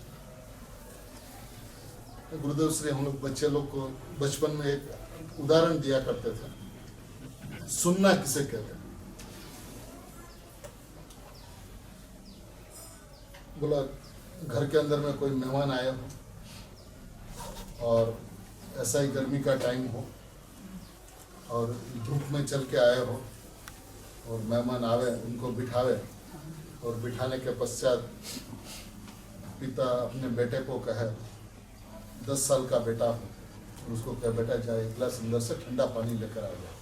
गुरुदेव श्री हम लोग बच्चे लोग को बचपन में एक उदाहरण दिया करते थे, सुनना किसे कहते हैं। बोला घर के अंदर में कोई मेहमान आए हो और ऐसा ही गर्मी का टाइम हो और धूप में चल के आए हो और मेहमान आवे, उनको बिठावे और बिठाने के पश्चात पिता अपने बेटे को कहे, 10 साल का बेटा हो, उसको कहे बेटा जाए एक गिलास अंदर से ठंडा पानी लेकर आ जाए।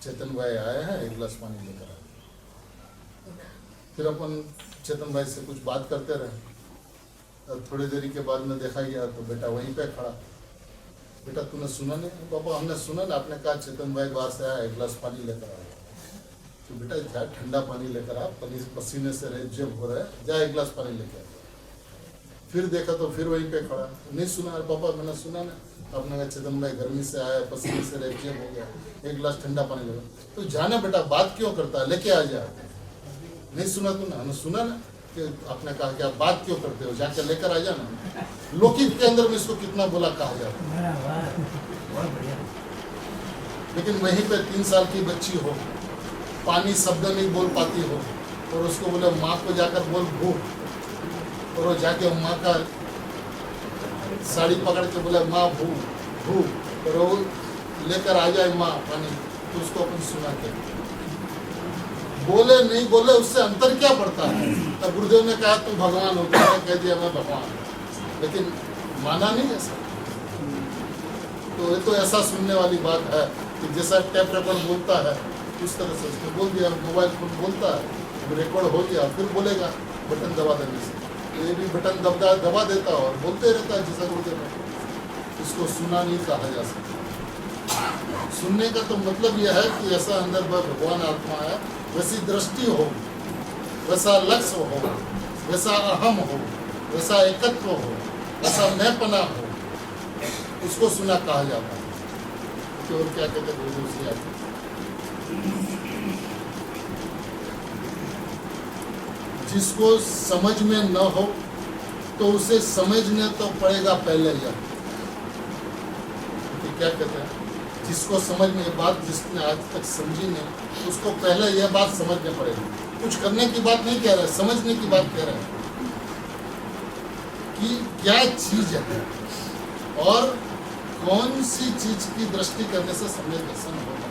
चेतन भाई आए हैं, एक गिलास पानी लेकर आ जाए। फिर अपन चेतन भाई से कुछ बात करते रहे। थोड़ी देरी के बाद में देखा गया तो बेटा वहीं पे खड़ा। बेटा तूने सुना नहीं? पापा हमने सुना ना, आपने कहा चेतन भाई बाहर से आया, एक गिलास पानी लेकर आया। तो बेटा जा ठंडा पानी लेकर आ, पसीने से रेबजेब हो रहा है, जा एक गिलास पानी लेकर आ। फिर देखा तो फिर वहीं पे खड़ा। नहीं सुना? अरे पापा मैंने सुना ना, आपने कहा चेतन भाई गर्मी से आया, पसीने से रेबजेब हो गया, एक गिलास ठंडा पानी लेकर। तो जाना बेटा, बात क्यों करता है, लेके आ जा। नहीं सुना तूने? हमने सुना ना कि आपने कहा कि आप बात क्यों करते हो, जाके लेकर आ जाना। लौकिक के अंदर में इसको कितना बोला कहा जाता है। लेकिन वहीं पे 3 साल की बच्ची हो, पानी शब्द नहीं बोल पाती हो और उसको बोले माँ को जाकर बोल भूख, और वो जाके माँ का साड़ी पकड़ के बोले माँ भूख भूख, और वो लेकर आ जाए माँ पानी, तो उसको अपन सुना के बोले नहीं बोले उससे अंतर क्या पड़ता है। तब गुरुदेव ने कहा तुम भगवान हो, कह दिया मैं भगवान, लेकिन माना नहीं ऐसा। तो ये तो ऐसा सुनने वाली बात है कि जैसा टेप रिकॉर्ड बोलता है उस तरह से उसको बोल दिया। मोबाइल फोन बोलता है, रिकॉर्ड हो गया, फिर बोलेगा बटन दबा देने से। ये भी बटन दबा देता है और बोलते रहता है जैसा गुरुदेव ने। इसको सुना नहीं कहा जा सकता। सुनने का तो मतलब यह है कि ऐसा अंदर भगवान आत्मा है, वैसी दृष्टि हो, वैसा लक्ष्य हो, वैसा अहम हो, वैसा एकत्व हो, वैसा मैंपना हो, उसको सुना कहा जाता है। तो और क्या कहते हैं गुरुदेव श्री आत्मा? जिसको समझ में न हो तो उसे समझने तो पड़ेगा पहले। या क्या कहते हैं, जिसको समझ में, बात जिसने आज तक समझी नहीं उसको पहले यह बात समझने पड़ेगी। कुछ करने की बात नहीं कह रहे, समझने की बात कह रहे हैं कि क्या चीज है और कौन सी चीज की दृष्टि करने से सम्यक दर्शन होगा।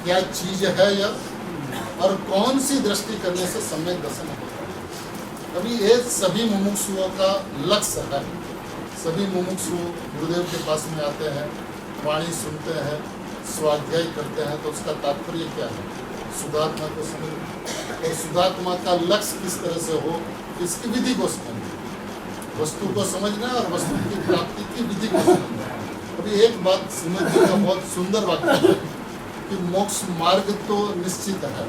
क्या चीज है यह और कौन सी दृष्टि करने से सम्यक दर्शन होगा। अभी ये सभी मुमुक्षुओं का लक्ष्य है। सभी मुमुक्षु गुरुदेव के पास में आते हैं, वाणी सुनते हैं, स्वाध्याय करते हैं, तो उसका तात्पर्य क्या है, शुद्धात्मा को समझना। और शुद्धात्मा का लक्ष्य किस तरह से हो, इसकी विधि को समझना, वस्तु को समझना और वस्तु की प्राप्ति की विधि को समझना। अभी एक बात समझ का बहुत सुंदर वाक्य है कि मोक्ष मार्ग तो निश्चित है,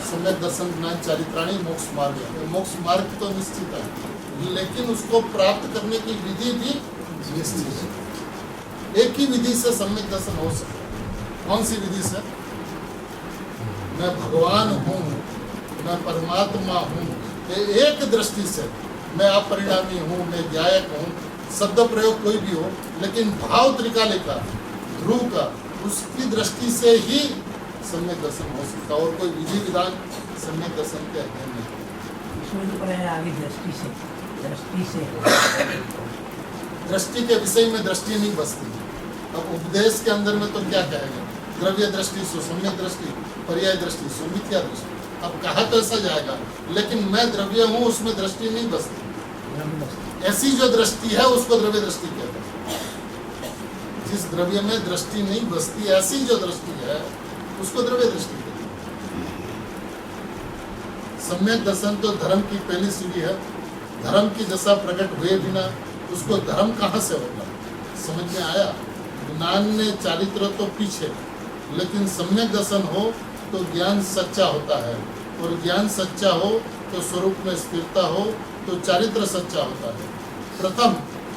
सम्यक दर्शन ज्ञान चारित्राणी मोक्ष मार्ग है। मोक्ष मार्ग तो निश्चित है, लेकिन उसको प्राप्त करने की विधि भी निश्चित है। एक ही विधि से सम्यक दर्शन हो सकता है। कौन सी विधि से? मैं भगवान हूँ, मैं परमात्मा हूँ, एक दृष्टि से मैं अपरिणामी हूँ, मैं ज्ञायक हूँ, शब्द प्रयोग कोई भी हो, लेकिन भाव त्रिकाले का, ध्रुव का, उसकी दृष्टि से ही सम्यक दर्शन हो सकता। और कोई विधि विधान सम्यक दर्शन के है नहीं। आगे दृष्टि से दृष्टि के विषय में दृष्टि नहीं बसती। अब उपदेश के अंदर में तो क्या कहेंगे, द्रव्य दृष्टि सो सम्यक दृष्टि, पर्याय दृष्टि सो मिथ्या दृष्टि। अब कहा तो ऐसा जाएगा, लेकिन मैं द्रव्य हूँ उसमें दृष्टि नहीं बसती। ऐसी जो दृष्टि है उसको द्रव्य दृष्टि कहते हैं। जिस द्रव्य में दृष्टि नहीं बसती, ऐसी जो दृष्टि है उसको द्रव्य दृष्टि कहते हैं। सम्यक दर्शन तो धर्म की पहली सीढ़ी है। धर्म की दशा प्रकट हुए बिना उसको धर्म कहाँ से होगा, समझ में आया। ज्ञान ने चारित्र तो पीछे, लेकिन सम्यक दर्शन हो तो ज्ञान सच्चा होता है, और ज्ञान सच्चा हो तो स्वरूप में स्थिरता हो तो चारित्र सच्चा होता है। प्रथम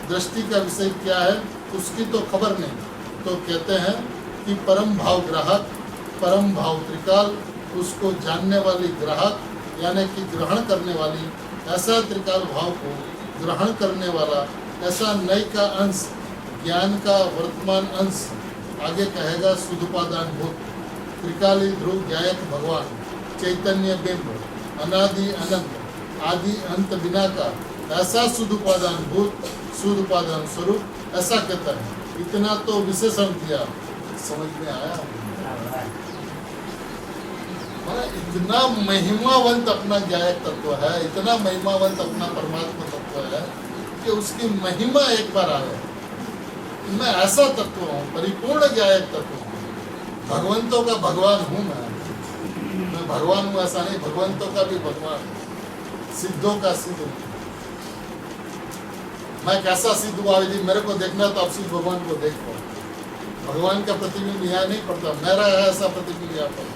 दृष्टि का विषय क्या है उसकी तो खबर नहीं, तो कहते हैं कि परम भाव ग्राहक, परम भाव त्रिकाल, उसको जानने वाली ग्राहक यानी कि ग्रहण करने वाली, ऐसा त्रिकाल भाव को ग्रहण करने वाला, ऐसा नय का अंश, ज्ञान का वर्तमान अंश, आगे कहेगा शुद्धोपादान भूत, त्रिकाली ध्रुव ज्ञायक भगवान, चैतन्य बिंब, अनादि अनंत, आदि अंत बिना का, ऐसा शुद्धोपादान भूत, शुद्धोपादान स्वरूप, ऐसा कहता है। इतना तो विशेषण दिया, समझ में आया? इतना महिमावंत अपना ज्ञायक तत्व है, इतना महिमावंत अपना परमात्मा तत्व है कि उसकी महिमा एक बार आए। मैं ऐसा तत्व हूँ, परिपूर्ण ज्ञायक तत्व हूँ, भगवंतों का भगवान हूँ मैं भगवान हूँ ऐसा नहीं, भगवंतों का भी भगवान, सिद्धों का सिद्ध हूँ। मैं कैसा सिद्ध हुआ? यदि मेरे को देखना तो आप सिद्ध भगवान को देखो। भगवान का प्रतिबिंब यहाँ नहीं पड़ता, मेरा है ऐसा प्रतिबिंब यहाँ पड़ता।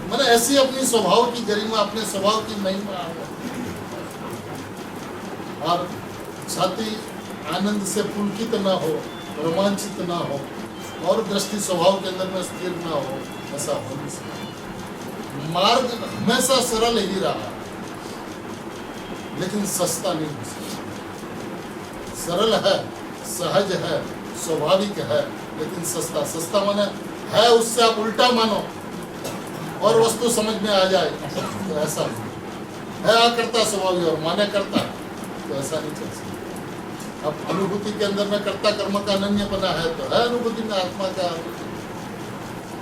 मैंने ऐसी अपनी स्वभाव की गरिमा, अपने स्वभाव की महिमा, और छाती आनंद से पुलकित ना हो, रोमांचित ना हो, और दृष्टि स्वभाव के अंदर में स्थिर ना हो, ऐसा हो नहीं सकता। मार्ग हमेशा सरल ही रहा, लेकिन सस्ता नहीं हो सकता। सरल है, सहज है, स्वाभाविक है, लेकिन सस्ता। सस्ता माने है उससे आप उल्टा मानो और वस्तु समझ में आ जाए, तो ऐसा है। करता स्वभाव और माने करता, तो ऐसा नहीं चल सकता। अब अनुभूति के अंदर में कर्ता कर्म का अनन्यपना है, तो है अनुभूति में आत्मा का।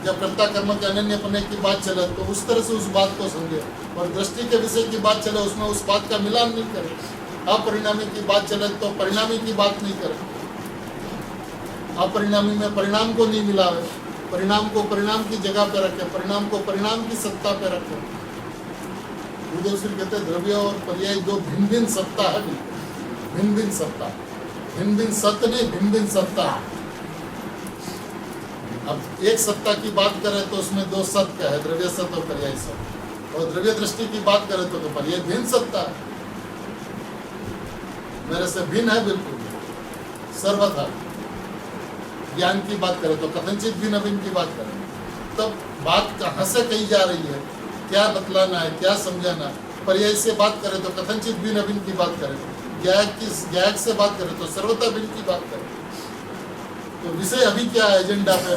जब कर्ता कर्म के अनन्यपने की बात चले तो उस तरह से उस बात को समझे, और दृष्टि के विषय की बात चले उसमें उस बात का मिलान नहीं करे। अपरिणामी की बात चले तो परिणामी की बात नहीं करे, अपरिणामी में परिणाम को नहीं मिलावे, परिणाम को परिणाम की जगह पे रखे, परिणाम को परिणाम की सत्ता पे रखे। उदयश्री कहते द्रव्य और पर्याय दो भिन्न भिन्न सत्ता है, भिन्न भिन्न सत्ता, भिन्न भिन्न सत्य नहीं, भिन्न भिन्न सत्ता। अब एक सत्ता की बात करें तो उसमें दो सत्य है, द्रव्य सत्य और पर्याय सत्य। और द्रव्य दृष्टि की बात करें तो पर्याय भिन्न सत्ता है, मेरे से भिन्न है बिल्कुल सर्वथा। ज्ञान की बात करें तो कथनचित भिन्न भिन्न की बात करें, तब बात कहाँ से कही जा रही है, क्या बतलाना है, क्या समझाना। पर्याय से बात करें तो कथनचित भिन्न भिन्न की बात करें, ज्ञायक से बात करें तो सर्वथा भिन्न की बात करें। तो विषय अभी क्या है एजेंडा पे?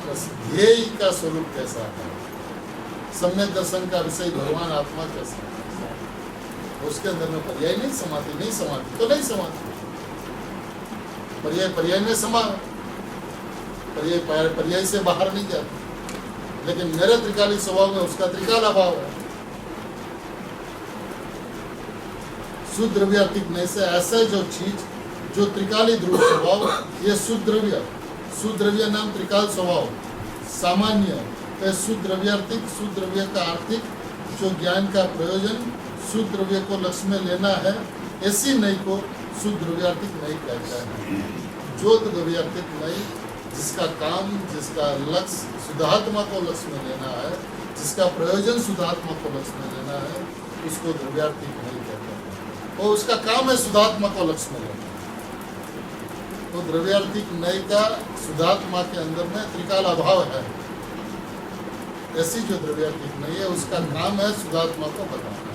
बस ध्येय का स्वरूप कैसा है, सम्यक दर्शन का विषय भगवान आत्मा कैसा है, उसके अंदर में पर्याय नहीं समाती, नहीं समाती तो नहीं समाती। पर्याय पर्याय में समा, पर्याय से बाहर नहीं जाता। लेकिन मेरे त्रिकाली स्वभाव में उसका त्रिकाल अभाव है। शुद्ध द्रव्यातीत में से ऐसे जो चीज जो त्रिकाली ध्रुव स्वभाव, ये शुद्ध द्रव्य नाम त्रिकाल स्वभाव सामान्य है। शुद्ध द्रव्यार्थिक, शुद्ध द्रव्य का आर्थिक जो ज्ञान का प्रयोजन शुद्ध द्रव्य को लक्ष्य में लेना है, ऐसी नई को शुद्ध द्रव्यार्थिक नई कहता है। जो द्रव्यार्थिक नई जिसका काम, जिसका लक्ष्य शुद्धात्मा को लक्ष्य में लेना है, जिसका प्रयोजन शुद्धात्मा को लक्ष्य में लेना है, उसको द्रव्यार्थिक नई कहता है। और उसका काम है शुद्धात्मा को लक्ष्य में लेना। तो द्रव्यार्थिक नई का शुद्धात्मा के अंदर में त्रिकाल अभाव है। ऐसी जो द्रव्यार्थिक नई है उसका काम है शुद्धात्मा को बताना,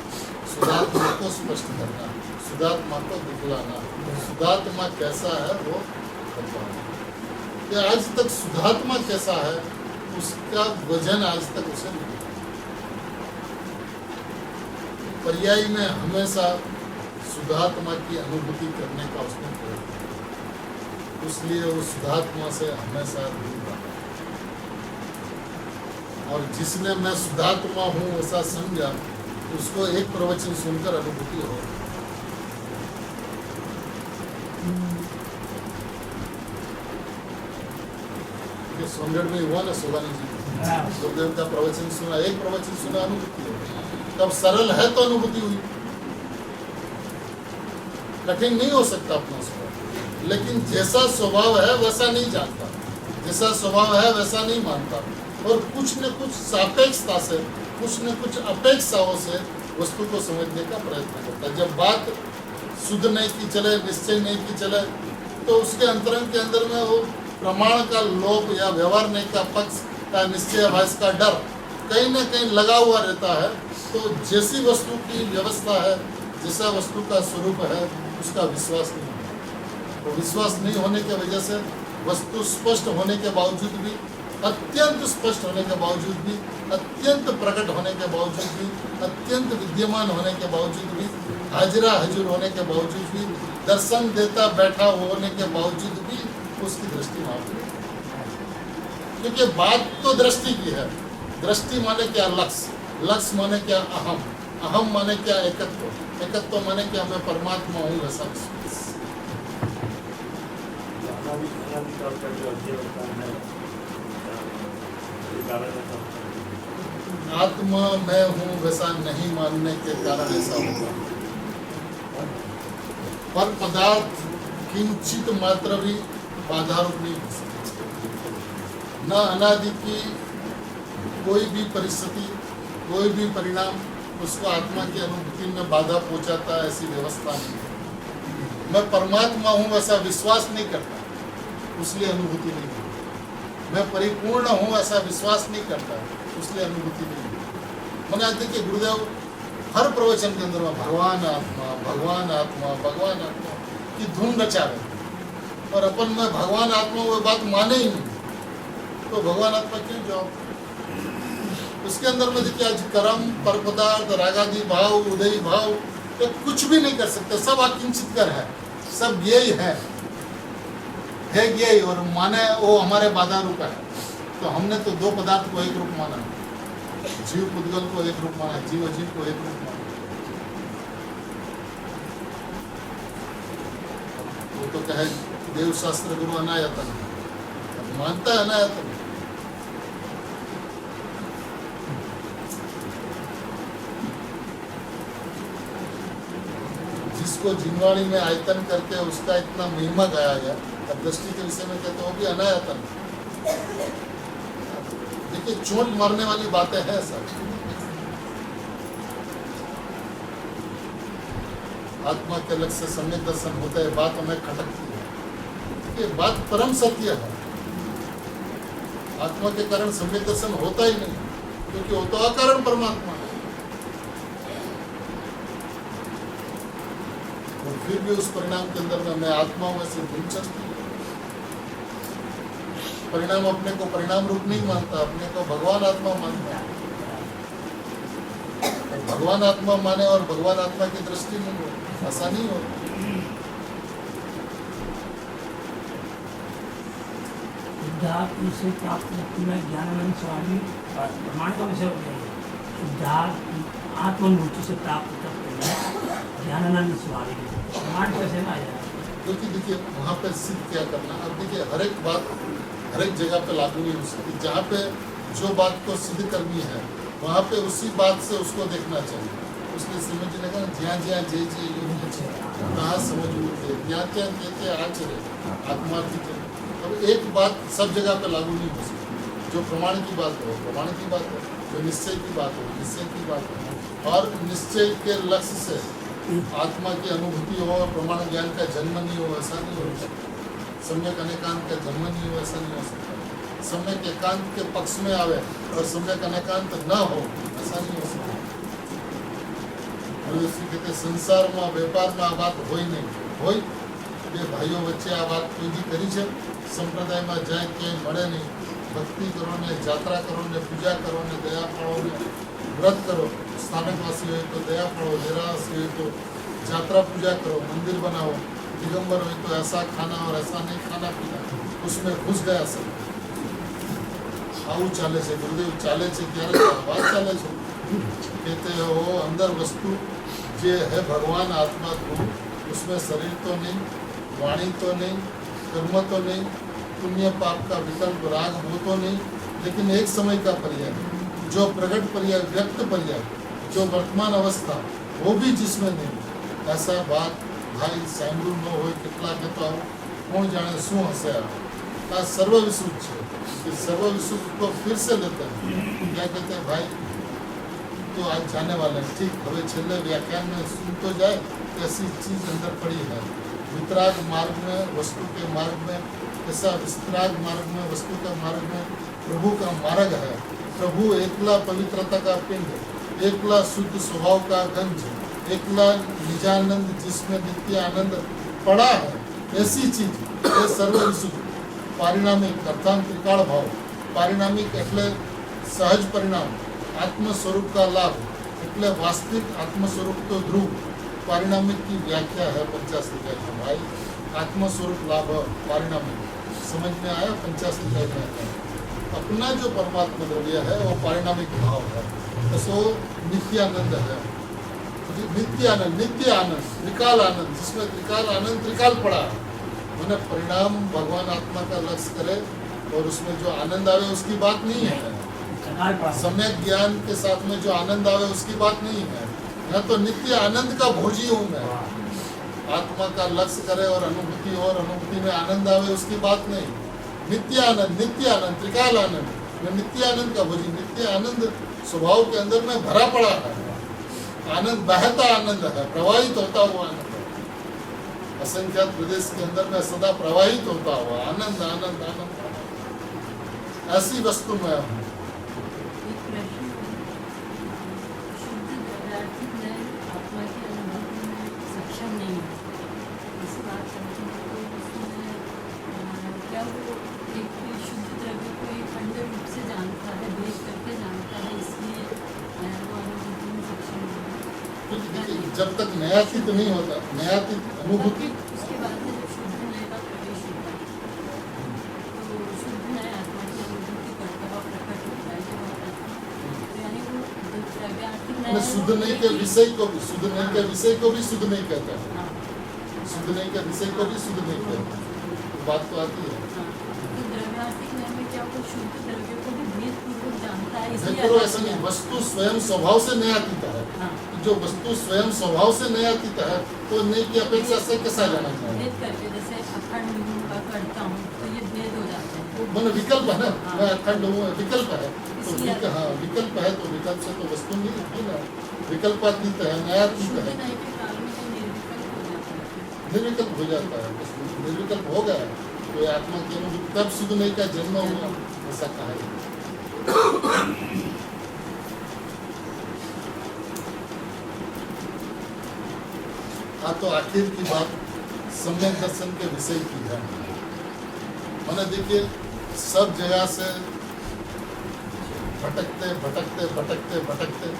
शुद्धात्मा को स्पष्ट करना, शुद्धात्मा को दिखलाना, शुद्धात्मा कैसा है वो बताना। कि आज तक शुद्धात्मा कैसा है उसका वजन आज तक उसे नहीं मिला। पर्याय में हमेशा शुद्धात्मा की अनुभूति करने का उसने प्रयत्न किया, इसलिए वो शुद्धात्मा से हमेशा दूर रहा। और जिसने मैं शुद्धात्मा हूँ ऐसा समझा, उसको एक प्रवचन सुनकर अनुभूति हो। सोमदेव में हुआ ना सोभानी जी, सोमदेव का प्रवचन सुना, एक प्रवचन सुना, अनुभूति हो। तब सरल है तो अनुभूति हुई, कठिन नहीं हो सकता अपना स्वभाव। लेकिन जैसा स्वभाव है वैसा नहीं जानता, जैसा स्वभाव है वैसा नहीं मानता, और कुछ न कुछ सापेक्षता से, कुछ न कुछ अपेक्षाओं से वस्तु को समझने का प्रयत्न करता है। जब बात शुद्ध नहीं की चले, निश्चय नहीं की चले, तो उसके अंतरंग के अंदर में वो प्रमाण का लोभ या व्यवहार नहीं का पक्ष का निश्चय भाष का डर कहीं न कहीं लगा हुआ रहता है। तो जैसी वस्तु की व्यवस्था है, जैसा वस्तु का स्वरूप है, उसका विश्वास नहीं होता। तो विश्वास नहीं होने की वजह से वस्तु स्पष्ट होने के बावजूद भी, अत्यंत स्पष्ट होने के बावजूद भी, अत्यंत प्रकट होने के बावजूद भी, अत्यंत विद्यमान होने के बावजूद भी, हाजिरा हजूर होने के बावजूद भी, दर्शन देता बैठा होने के बावजूद भी उसकी दृष्टि माफ नहीं। क्योंकि बात तो दृष्टि की है। दृष्टि माने क्या? लक्ष्य। लक्ष्य माने क्या? अहम। अहम माने क्या? एकत्व। एकत्व माने क्या? मैं परमात्मा हूँ वैसा विश्वास। आत्मा मैं हूँ वैसा नहीं मानने के कारण ऐसा होगा। पर पदार्थ किंचित मात्र भी बाधारूप नहीं हो सकती। न अनादि की कोई भी परिस्थिति, कोई भी परिणाम उसको आत्मा की अनुभूति में बाधा पहुंचाता है, ऐसी व्यवस्था नहीं है। मैं परमात्मा हूँ वैसा विश्वास नहीं करता, उसलिए अनुभूति नहीं होती। मैं परिपूर्ण हूँ ऐसा विश्वास नहीं करता, उसलिए अनुभूति नहीं होती। मैंने आज देखिए गुरुदेव हर प्रवचन के अंदर में भगवान आत्मा, भगवान आत्मा, भगवान आत्मा की धूम रचा रहे, और अपन में भगवान आत्मा वो बात माने ही नहीं, तो भगवान आत्मा क्यों जाओ? उसके अंदर में देखिए आज कर्म, पर पदार्थ, रागादि भाव, उदयी भाव, ये कुछ भी नहीं कर सकते। सब अकिंचित कर है, सब यही है यही, और माने वो हमारे बाधा रूप है। तो हमने तो दो पदार्थ को एक रूप माना, जीव पुद्गल को एक रूप माना, जीव अजीव को एक रूप माना। वो तो कहे देव शास्त्र गुरु अनायतन, मानता है अनायतन। जिसको जिनवाणी में आयतन करके उसका इतना महिमा गाया गया, अब दृष्टि के विषय में कहते हो भी अनायतन। देखिए चोट मारने वाली बातें हैं सर। आत्मा के लक्ष्य से सम्यक दर्शन होता है, बात हमें खटकती है। ये बात परम सत्य है। आत्मा के कारण सम्यक दर्शन होता ही नहीं, क्योंकि वो तो अकारण परमात्मा है। और फिर भी उस परिणाम के अंदर में मैं आत्मा हूं ऐसी भूल सकती है। परिणाम अपने को परिणाम रूप नहीं मानता, अपने को भगवान आत्मा मानता है। भगवान आत्मा माने और भगवान आत्मा की दृष्टि नहीं हो, ऐसा नहीं हो। शुद्धात्म से प्राप्त में ज्ञानानंद स्वामी प्रमाण का विषय हो जाएगा। शुद्धात्म आत्मानुभूति से प्राप्त करते हैं ज्ञानानंद स्वामी प्रमाण कैसे ना आ जाएगा? क्योंकि देखिए वहाँ पे सिद्ध क्या करना। अब देखिए हर एक बात हर एक जगह पे लागू नहीं हो सकती। जहाँ पे जो बात को सिद्ध करनी है वहाँ पे उसी बात से उसको देखना चाहिए। उसने समझने का ज्या ज्या जे जे कहाँ समझ उठे ज्ञा क्या कहते आचरे आत्मार्थिक। अब एक बात सब जगह पे लागू नहीं हो सकती। जो प्रमाण की बात हो प्रमाण की बात हो, जो निश्चय की बात हो निश्चय की बात हो। और निश्चय के लक्ष्य से आत्मा की अनुभूति हो और प्रमाण ज्ञान का जन्म नहीं हो, ऐसा नहीं हो सकता। सम्यक अनेकांत का जन्म नहीं हो, ऐसा नहीं हो सकता। सम्यक एकांत के पक्ष में आवे और सम्यक अनेकांत न हो, ऐसा नहीं हो सकता। कहते संसार में व्यापार में आ बात हो नहीं हो। भाइयों बच्चे आ बात कोई भी करी है संप्रदाय में जाए क्या मळे नहीं। भक्ति करो ने, यात्रा करो ने, पूजा करो ने, दया पाड़ो ने, व्रत करो। स्थानकवासी हो तो दया पाड़ो, डेरावासी हो तो यात्रा पूजा करो, मंदिर बनाओ। दिगंबर हो तो ऐसा खाना और ऐसा नहीं खाना पीना, उसमें घुस गया सब। आવું ચાલે છે ગુરુદેવ ચાલે છે ત્યારે વાત ચાલે છે। कहते हो अंदर वस्तु जो है भगवान आत्मा को, उसमें शरीर तो नहीं, वाणी तो नहीं, कर्म तो नहीं, पुण्य पाप का विकल्प राग वो तो नहीं, लेकिन एक समय का पर्याय जो प्रकट पर्याय व्यक्त पर्याय जो वर्तमान अवस्था वो भी जिसमें नहीं। ऐसा बात भाई सांभळू न हो કેટલા કહેતો કોણ જાણે શું હશે। का सर्वविसुद्ध है कि सर्वविसुद्ध को फिर से लेते हैं। क्या कहते हैं भाई तो आज जाने वाले हैं, ठीक हमें छेल्ले व्याख्यान में सुन तो जाए ऐसी चीज अंदर पड़ी है। वितराग मार्ग में वस्तु के मार्ग में, ऐसा विस्तराग मार्ग में वस्तु का मार्ग में प्रभु का मार्ग है। प्रभु एकला पवित्रता का पिंड, एकला शुद्ध स्वभाव का गंज, एकला निजानंद जिसमें नित्य आनंद पड़ा है। ऐसी चीज ये सर्वविशुद्ध पारिणामिक अर्थात त्रिकाल भाव, पारिणामिक એટલે સહજ પરિણામ, आत्म स्वरूप का लाभ એટલે वास्तविक आत्म स्वरूप तो ध्रुव। पारिणामिक की व्याख्या है 50 इकाई में भाई, आत्म स्वरूप लाभ पारिणामिक समझ में आया। 50 इकाई में अपना जो परमात्मा द्रव्य है वो पारिणामिक भाव है, तो सो नित्यानंद है। नित्यानंद, नित्य आनंद, त्रिकाल आनंद, जिसमें त्रिकाल आनंद त्रिकाल पड़ा है। मैंने परिणाम भगवान आत्मा का लक्ष्य करे और उसमें जो आनंद आवे उसकी बात नहीं है। सम्यक ज्ञान के साथ में जो आनंद आवे उसकी बात नहीं है। मैं तो नित्य आनंद का भोजी हूँ। मैं आत्मा का लक्ष्य करे और अनुभूति में आनंद आवे उसकी बात नहीं। नित्य आनंद, त्रिकाल आनंद, मैं नित्य आनंद का भोजी। नित्य आनंद स्वभाव के अंदर में भरा पड़ा है। आनंद बहता आनंद है, प्रवाहित होता हुआ आनंद है। असंख्यात प्रदेश के अंदर में सदा प्रवाहित होता हुआ आनंद आनंद आनंद आनंद। ऐसी वस्तु में हूँ। जब तक नयातीत नहीं होता, नयातीत अनुभूति उसके बाद में जब शुद्ध नय का प्रवेश होता है तो शुद्ध नय आत्मा की अनुभूति करता हुआ प्रकट होता है। जब होता है तो यानी वो द्रव्यार्थी नय शुद्ध नहीं के विषय को भी, शुद्ध नहीं के विषय को भी शुद्ध नहीं कहता है। शुद्ध नहीं के विषय को भी शुद्ध नहीं कहता, बात तो आती है। तो द्रव्यार्थी नय में क्या वो शुद्ध द्रव्य को भी भेदपूर्वक जानता है, इसलिए देखो ऐसा नहीं, वस्तु स्वयं स्वभाव से नयातीत है। जो वस्तु स्वयं स्वभाव से नयातीत है तो नहीं की अपेक्षा से कैसा जाना चाहिए। भेद करके जैसे अखंड हूँ का करता हूँ तो ये भेद हो जाता है। मन विकल्प है ना, मैं अखंड हूँ, विकल्प है तो हाँ विकल्प है तो विकल्प से तो वस्तु नहीं होती ना। विकल्पातीत है, नयातीत शुद्ध है, नय के काल में तो निर्विकल्प हो जाता है। निर्विकल्प हो जाता है। निर्विकल्प हो गया तो आत्मा की अनुभूति तब शुद्ध नहीं का जन्म हुआ, ऐसा कहा है। हाँ तो आखिर की बात सम्यक दर्शन के विषय की है। मैंने देखिए सब जगह से भटकते भटकते भटकते भटकते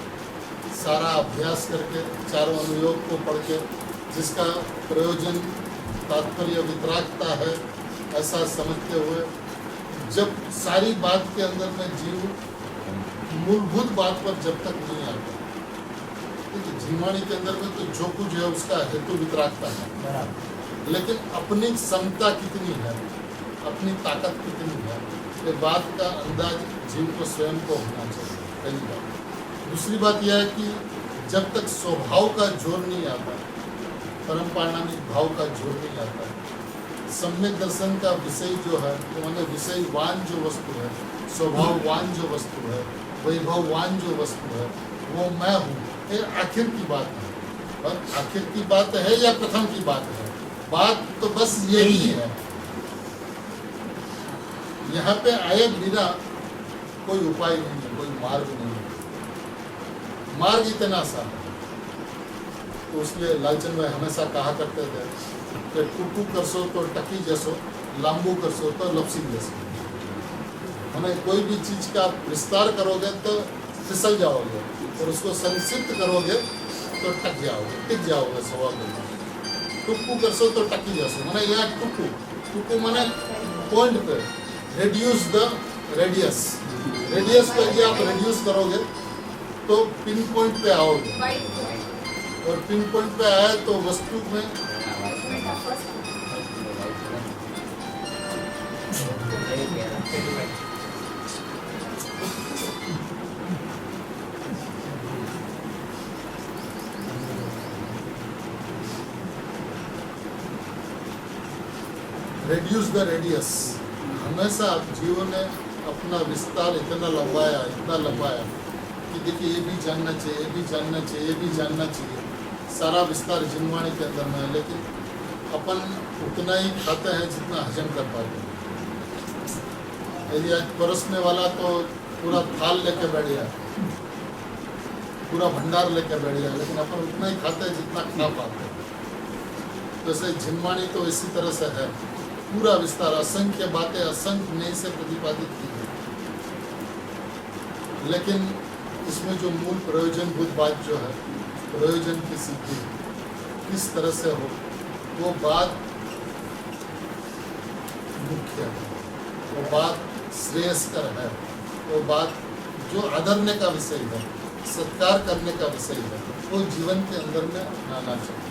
सारा अभ्यास करके चारों अनुयोग को पढ़ के जिसका प्रयोजन तात्पर्य वितरागता है ऐसा समझते हुए जब सारी बात के अंदर में जीव मूलभूत बात पर जब तक नहीं आता, जीवाणी के अंदर में तो जो कुछ है उसका हेतु वितरागता है, लेकिन अपनी क्षमता कितनी है, अपनी ताकत कितनी है, ये बात का अंदाज जीव को स्वयं को होना चाहिए। पहली बात। दूसरी बात यह है कि जब तक स्वभाव का जोर नहीं आता, परम पारिणामिक भाव का जोर नहीं आता, सम्यक दर्शन का विषय जो है तो मैंने विषयवान जो वस्तु है, स्वभाववान जो वस्तु है, वैभववान जो वस्तु है वो मैं हूँ। ये आखिर की बात है। और आखिर की बात है या प्रथम की बात है, बात तो बस यही है। यहाँ पे आए बिना कोई उपाय नहीं है, कोई मार्ग नहीं है। मार्ग इतना सा है तो उसलिए लालचंद भाई हमेशा कहा करते थे कि टूटू करसो तो टकी जैसो, लांबू करसो तो लपसी जैसो। हमें कोई भी चीज का विस्तार करोगे तो फिसल जाओगे और उसको संक्षिप्त करोगे तो टक जाओगे, टिक जाओगे। सवाल टुक्कू करसो तो टकी जैसो, मैंने यहाँ टुक्कू, टुक्कू मैंने पॉइंट पे रेड्यूस द रेडियस, रेडियस पे यदि आप रेड्यूस करोगे तो पिन पॉइंट पे आओगे और पिन पॉइंट पे आए तो वस्तु में reduce the radius, हमेशा जीवों ने अपना विस्तार इतना लंबाया कि देखिए ये भी जानना चाहिए, ये भी जानना चाहिए, ये भी जानना चाहिए। सारा विस्तार जिनवाणी के अंदर में है, लेकिन अपन उतना ही खाते हैं जितना हजम कर पाते हैं। यदि आज परोसने वाला तो पूरा थाल लेके बैठ गया, पूरा भंडार लेके बैठ गया, लेकिन अपन उतना ही खाते हैं जितना खा पाते हैं। जैसे जिनवाणी तो इसी तरह से है, पूरा विस्तार, असंख्य बातें असंख्य नई से प्रतिपादित की गई, लेकिन इसमें जो मूल प्रयोजनभूत बात जो है, प्रयोजन की सिद्धि किस तरह से हो, वो बात मुख्य है, वो बात श्रेयस्कर है, वो बात जो आदरने का विषय है, सत्कार करने का विषय है, वो जीवन के अंदर में अपनाना चाहिए।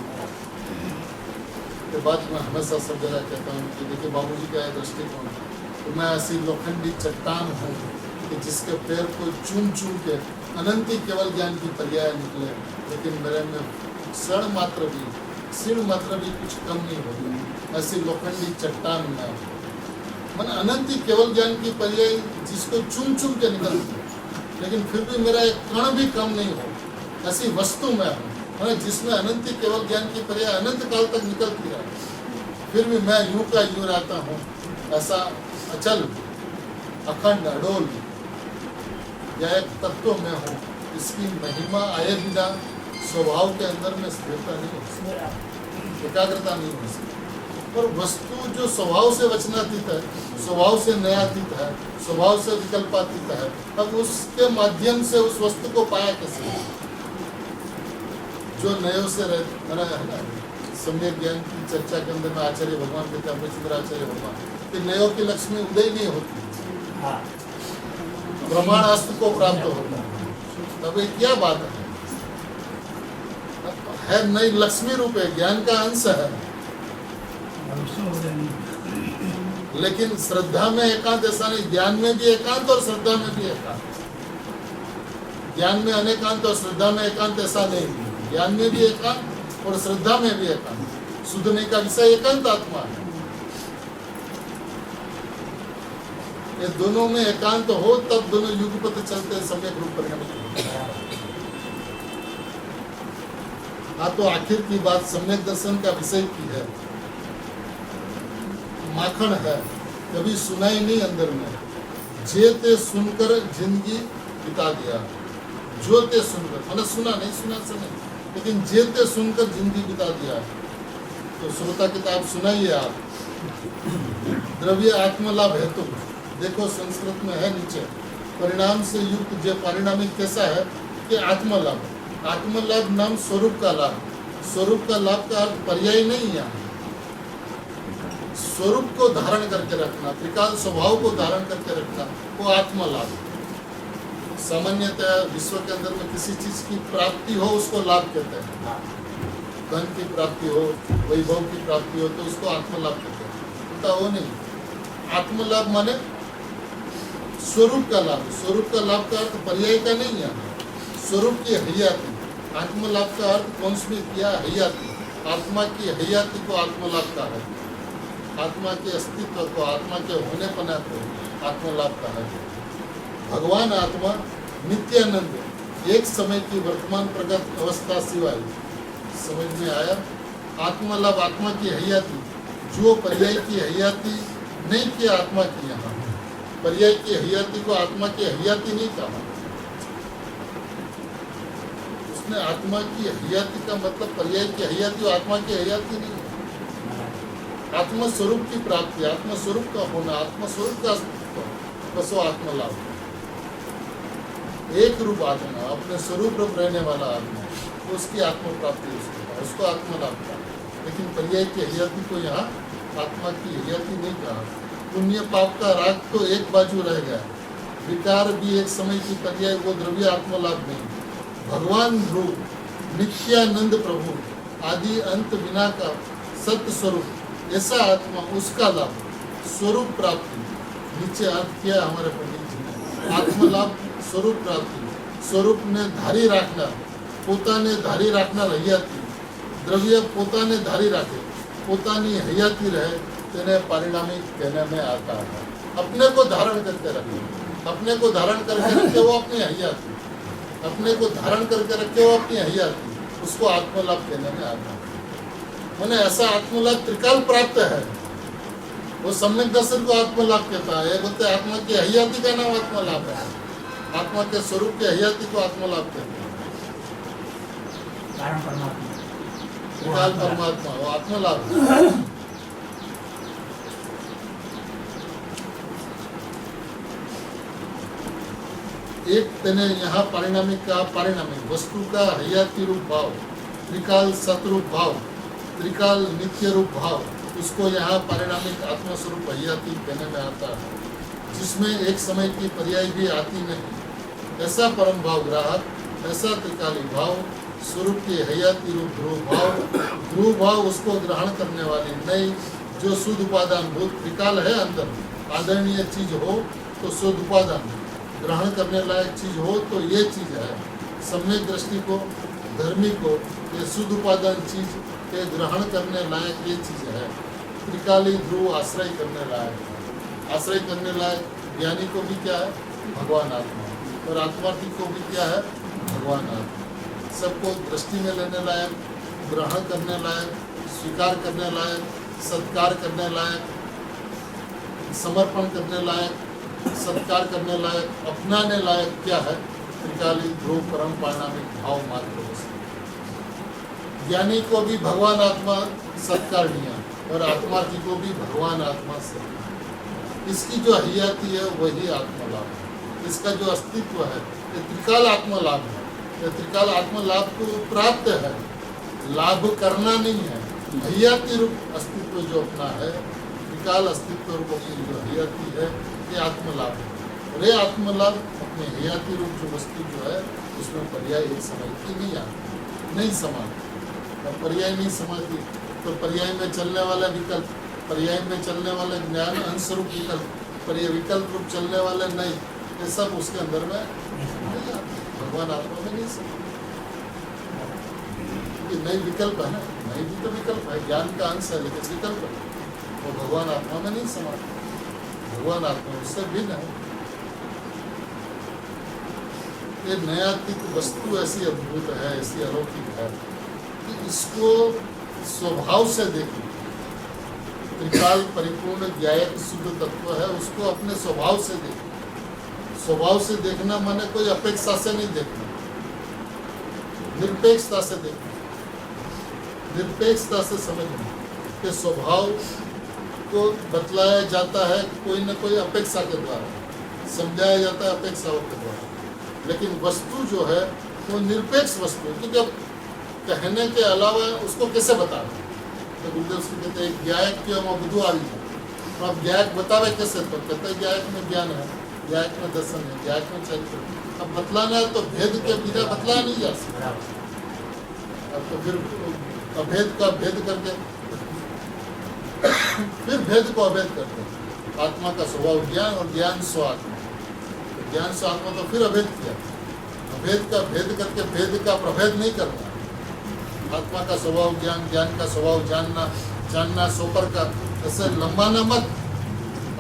ये बात मैं हमेशा सब जगह कहता हूँ कि देखिए बाबूजी का दृष्टिकोण, तो मैं ऐसी लोखंडी चट्टान हूँ कि जिसके पैर को चूम के अनंत ही केवल ज्ञान की पर्याय निकले, लेकिन मेरे में क्षण मात्र भी कुछ कम नहीं होगी। ऐसी लोखंडी चट्टान में मन अनंत ही केवल ज्ञान की पर्याय जिसको चूम के निकलती है, लेकिन फिर भी मेरा एक कण भी कम नहीं हो, ऐसी वस्तु मैं हूँ जिसमें अनंत ही केवल ज्ञान की पर्याय अनंत काल तक निकलती रहे, फिर भी मैं यूं का यूं रहता हूँ। ऐसा अचल अखंड अडोल या एक तत्व में हूँ, इसकी महिमा आए बिना स्वभाव के अंदर में स्थिरता नहीं हो सकती, एकाग्रता नहीं हो सकती। और वस्तु जो स्वभाव से वचनातीत है, स्वभाव से नयातीत है, स्वभाव से विकल्पातीत है, अब उसके माध्यम से उस वस्तु को पाया कैसे? जो नयों से है ना, सम्यक ज्ञान की चर्चा के अंदर में आचार्य भगवान कहते हैं, अमृतचंद्र आचार्य भगवान कि नयों की लक्ष्मी उदय नहीं होती, प्रमाणास्त्र को प्राप्त होता है। तब ये क्या बात है नई लक्ष्मी रूप है, ज्ञान का अंश है, लेकिन श्रद्धा में एकांत ऐसा नहीं। ज्ञान में भी एकांत और श्रद्धा में भी एकांत, ज्ञान में अनेकांत और श्रद्धा में एकांत ऐसा नहीं। ज्ञान में भी एकांत और श्रद्धा में भी एकांत, सुधने का विषय एकांत आत्मा है। ये दोनों में एकांत हो तब दोनों युगपथ चलते हैं, सम्यक रूप परिणमित। हाँ, तो आखिर की बात सम्यक दर्शन का विषय की है, माखन है, कभी सुना ही नहीं अंदर में। जेते सुनकर जिंदगी बिता दिया, जो ते सुनकर, मैंने सुना से नहीं, लेकिन जेते सुनकर जिंदगी बिता दिया। तो श्रोता किताब सुनाइए आप, द्रव्य आत्मलाभ हेतु तो देखो संस्कृत में है नीचे, परिणाम से युक्त जो पारिणामिक कैसा है कि आत्मलाभ। आत्मलाभ नाम स्वरूप का लाभ, स्वरूप का लाभ का अर्थ पर्याय नहीं है, स्वरूप को धारण करके रखना, त्रिकाल स्वभाव को धारण करके रखना, वो आत्मलाभ। सामान्यतः विश्व के अंदर में किसी चीज की प्राप्ति हो उसको लाभ कहते हैं, धन की प्राप्ति हो, वैभव की प्राप्ति हो तो उसको आत्मलाभ कहते हैं। तो वो नहीं, आत्मलाभ माने स्वरूप का लाभ। स्वरूप का लाभ का अर्थ पर्याय का नहीं है, स्वरूप की हयाती। आत्मलाभ का अर्थ कौन सी किया? हयाती, आत्मा की हयाती को आत्मलाभ का है, आत्मा के अस्तित्व को, आत्मा के होने पना को आत्मलाभ का है। भगवान आत्मा नित्यानंद, एक समय की वर्तमान प्रगत अवस्था सिवाय। समझ में आया? आत्मलाभ आत्मा की हयाती, जो पर्याय की हयाती नहीं किया आत्मा की, यहाँ पर्याय की हयाती को आत्मा की हयाती नहीं कहा। उसने आत्मा की हयाती का मतलब पर्याय की हयाती और आत्मा की हयाती नहीं। आत्मा स्वरूप की प्राप्ति, आत्मा स्वरूप का होना, आत्मा स्वरूप का अस्तित्व, बस वो आत्मलाभ। एक रूप आत्मा, अपने स्वरूप रूप रहने वाला आत्मा, उसकी आत्म प्राप्ति उसको आत्मलाभ का। लेकिन पर्याय की हयाती को यहाँ आत्मा की हयाती नहीं कहा। पुण्य पाप का राग तो एक बाजू रह गया, विकार भी एक समय की पर्याय, वो द्रव्य आत्मलाभ नहीं। भगवान रूप नित्यानंद प्रभु, आदि अंत बिना का सत्य स्वरूप, ऐसा आत्मा, उसका लाभ, स्वरूप प्राप्ति। नीचे अर्थ किया हमारे पंडित जी ने, आत्मलाभ स्वरूप प्राप्ति, स्वरूप ने धारी राखना, पोताने धारी राखना हयाती, द्रव्य पोताने धारी राखे, पोतानी हयाती रहे, તેને પારિણામિક कहने में आता है। अपने को धारण करके रखे, अपने को धारण करके रखे वो अपनी हयाती, अपने को धारण करके रखे वो अपनी हयाती, उसको आत्मलाभ देने में आता है। मैंने ऐसा आत्मलाभ त्रिकाल प्राप्त है, वो सम्यक दर्शन को आत्मलाभ कहता है। बोलते आत्मा की हयाती का नाम आत्मलाभ है, आत्मा के स्वरूप की हयाती को आत्मलाभ कहते हैं। कारण परमात्मा त्रिकाल परमात्मा वो आत्मलाभ है। एक तेने यहाँ पारिणामिक का पारिणामिक वस्तु का हयाती रूप भाव, त्रिकाल सतरूप भाव, त्रिकाल नित्य रूप भाव, उसको यहाँ पारिणामिक आत्मस्वरूप हयाती कहने में आता है, जिसमें एक समय की पर्याय भी आती नहीं। ऐसा परम भाव ग्राहक, ऐसा त्रिकाली भाव, स्वरूप की हयाती रूप ध्रुव भाव उसको ग्रहण करने वाली नहीं, जो शुद्ध उपादान भूत त्रिकाल है अंदर, आदरणीय चीज हो तो शुद्ध उपादान, ग्रहण करने लायक चीज हो तो ये चीज है। सम्यक दृष्टि को, धर्मी को, ये शुद्ध उपादान चीज के ग्रहण करने लायक ये चीज है। त्रिकाली ध्रुव आश्रय करने लायक, आश्रय करने लायक ज्ञानी को भी क्या है? भगवान आत्मा, और आत्मार्थी को भी क्या है? भगवान आत्मा। सबको दृष्टि में लेने लायक, ग्रहण करने लायक, स्वीकार करने लायक, सत्कार करने लायक, समर्पण करने लायक, सत्कार करने लायक, अपनाने लायक क्या है? त्रिकाली ध्रुव परम पारिणामिक भाव मात्र वस्तु। ज्ञानी को भी भगवान आत्मा सत्कारणीय, और आत्मार्थी को भी भगवान आत्मा सत्कारणीय। इसकी जो हयाती है वही आत्मलाभ है, इसका जो अस्तित्व है ये त्रिकाल आत्मलाभ है। ये त्रिकाल आत्मलाभ को प्राप्त है, लाभ करना नहीं है। हयाती रूप अस्तित्व जो अपना है, त्रिकाल अस्तित्व रूप अपनी जो हयाती है, ये आत्मलाभ है। और ये आत्मलाभ अपने हयाती रूप जो वस्तु जो है उसमें पर्याय एक समय की नहीं आती, नहीं समाती। और पर्याय नहीं समाती तो पर्याय में चलने वाला विकल्प, पर्याय में चलने वाला ज्ञान अंशरूप विकल्प, पर ये विकल्प रूप चलने वाले नहीं, ये सब उसके अंदर में नहीं आते। भगवान आत्मा में नहीं समाते, ये नई विकल्प है ना, नई भी तो विकल्प है, ज्ञान का अंश है लेकिन विकल्प है, वो भगवान आत्मा में नहीं समाते। भगवान आत्मा उससे भिन्न है। ये नयातिक वस्तु ऐसी अद्भुत है, ऐसी अलौकिक है कि इसको स्वभाव से देखना। त्रिकाल परिपूर्ण ज्ञायक शुद्ध तत्व है, उसको अपने स्वभाव से देखना। स्वभाव से देखना माने कोई अपेक्षा से नहीं देखना, निरपेक्षता से देखना, निरपेक्षता से समझना कि स्वभाव को बतलाया जाता है कोई न कोई अपेक्षा के द्वारा, समझाया जाता है अपेक्षाओं के द्वारा, लेकिन वस्तु जो है वो निरपेक्ष वस्तु है। क्योंकि अब कहने के अलावा उसको कैसे बताना, तो गुरुदेव श्री कहते हैं ज्ञायक की हम बुद्धू आ रही है। अब ज्ञायक बतावे कैसे, तो कहते हैं ज्ञायक में ज्ञान है, ज्ञायक में दर्शन है, ज्ञायक में चरित्र। अब बतलाना है तो भेद के बिना बतलाया नहीं जा सकता। अब तो फिर अभेद का भेद करके फिर भेद को अभेद करते हैं। आत्मा का स्वभाव ज्ञान और ज्ञान स्व आत्मा, तो ज्ञान स्व आत्मा तो फिर अभेद किया, अभेद का भेद करके भेद का प्रभेद नहीं करना। आत्मा का स्वभाव ज्ञान, ज्ञान का स्वभाव जानना, जानना सोपर का, ऐसे लंबाना मत।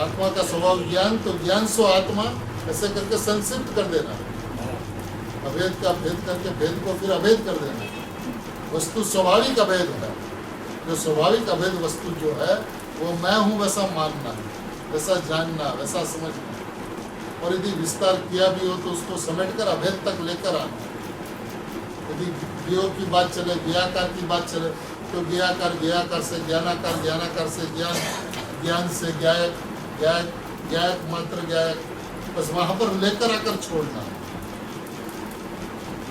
आत्मा का स्वभाव ज्ञान तो ज्ञान स्व आत्मा ऐसे करके संक्षिप्त कर देना, अभेद का भेद करके भेद को फिर अभेद कर देना। वस्तु स्वाभाविक अभेद है, जो स्वाभाविक अभेद वस्तु जो है वो मैं हूँ वैसा मानना, वैसा जानना, वैसा समझना, और यदि विस्तार किया भी हो तो उसको समेटकर अभेद तक लेकर आना। यदि ज्ञो की बात चले, ज्ञाकार की बात चले, तो ज्ञाकार ज्ञाकार से ज्ञानाकार, ज्ञानाकार से ज्ञान, ज्ञान से ज्ञायक, ज्ञायक ज्ञायक मात्र ज्ञायक, बस वहाँ पर लेकर आकर छोड़ना।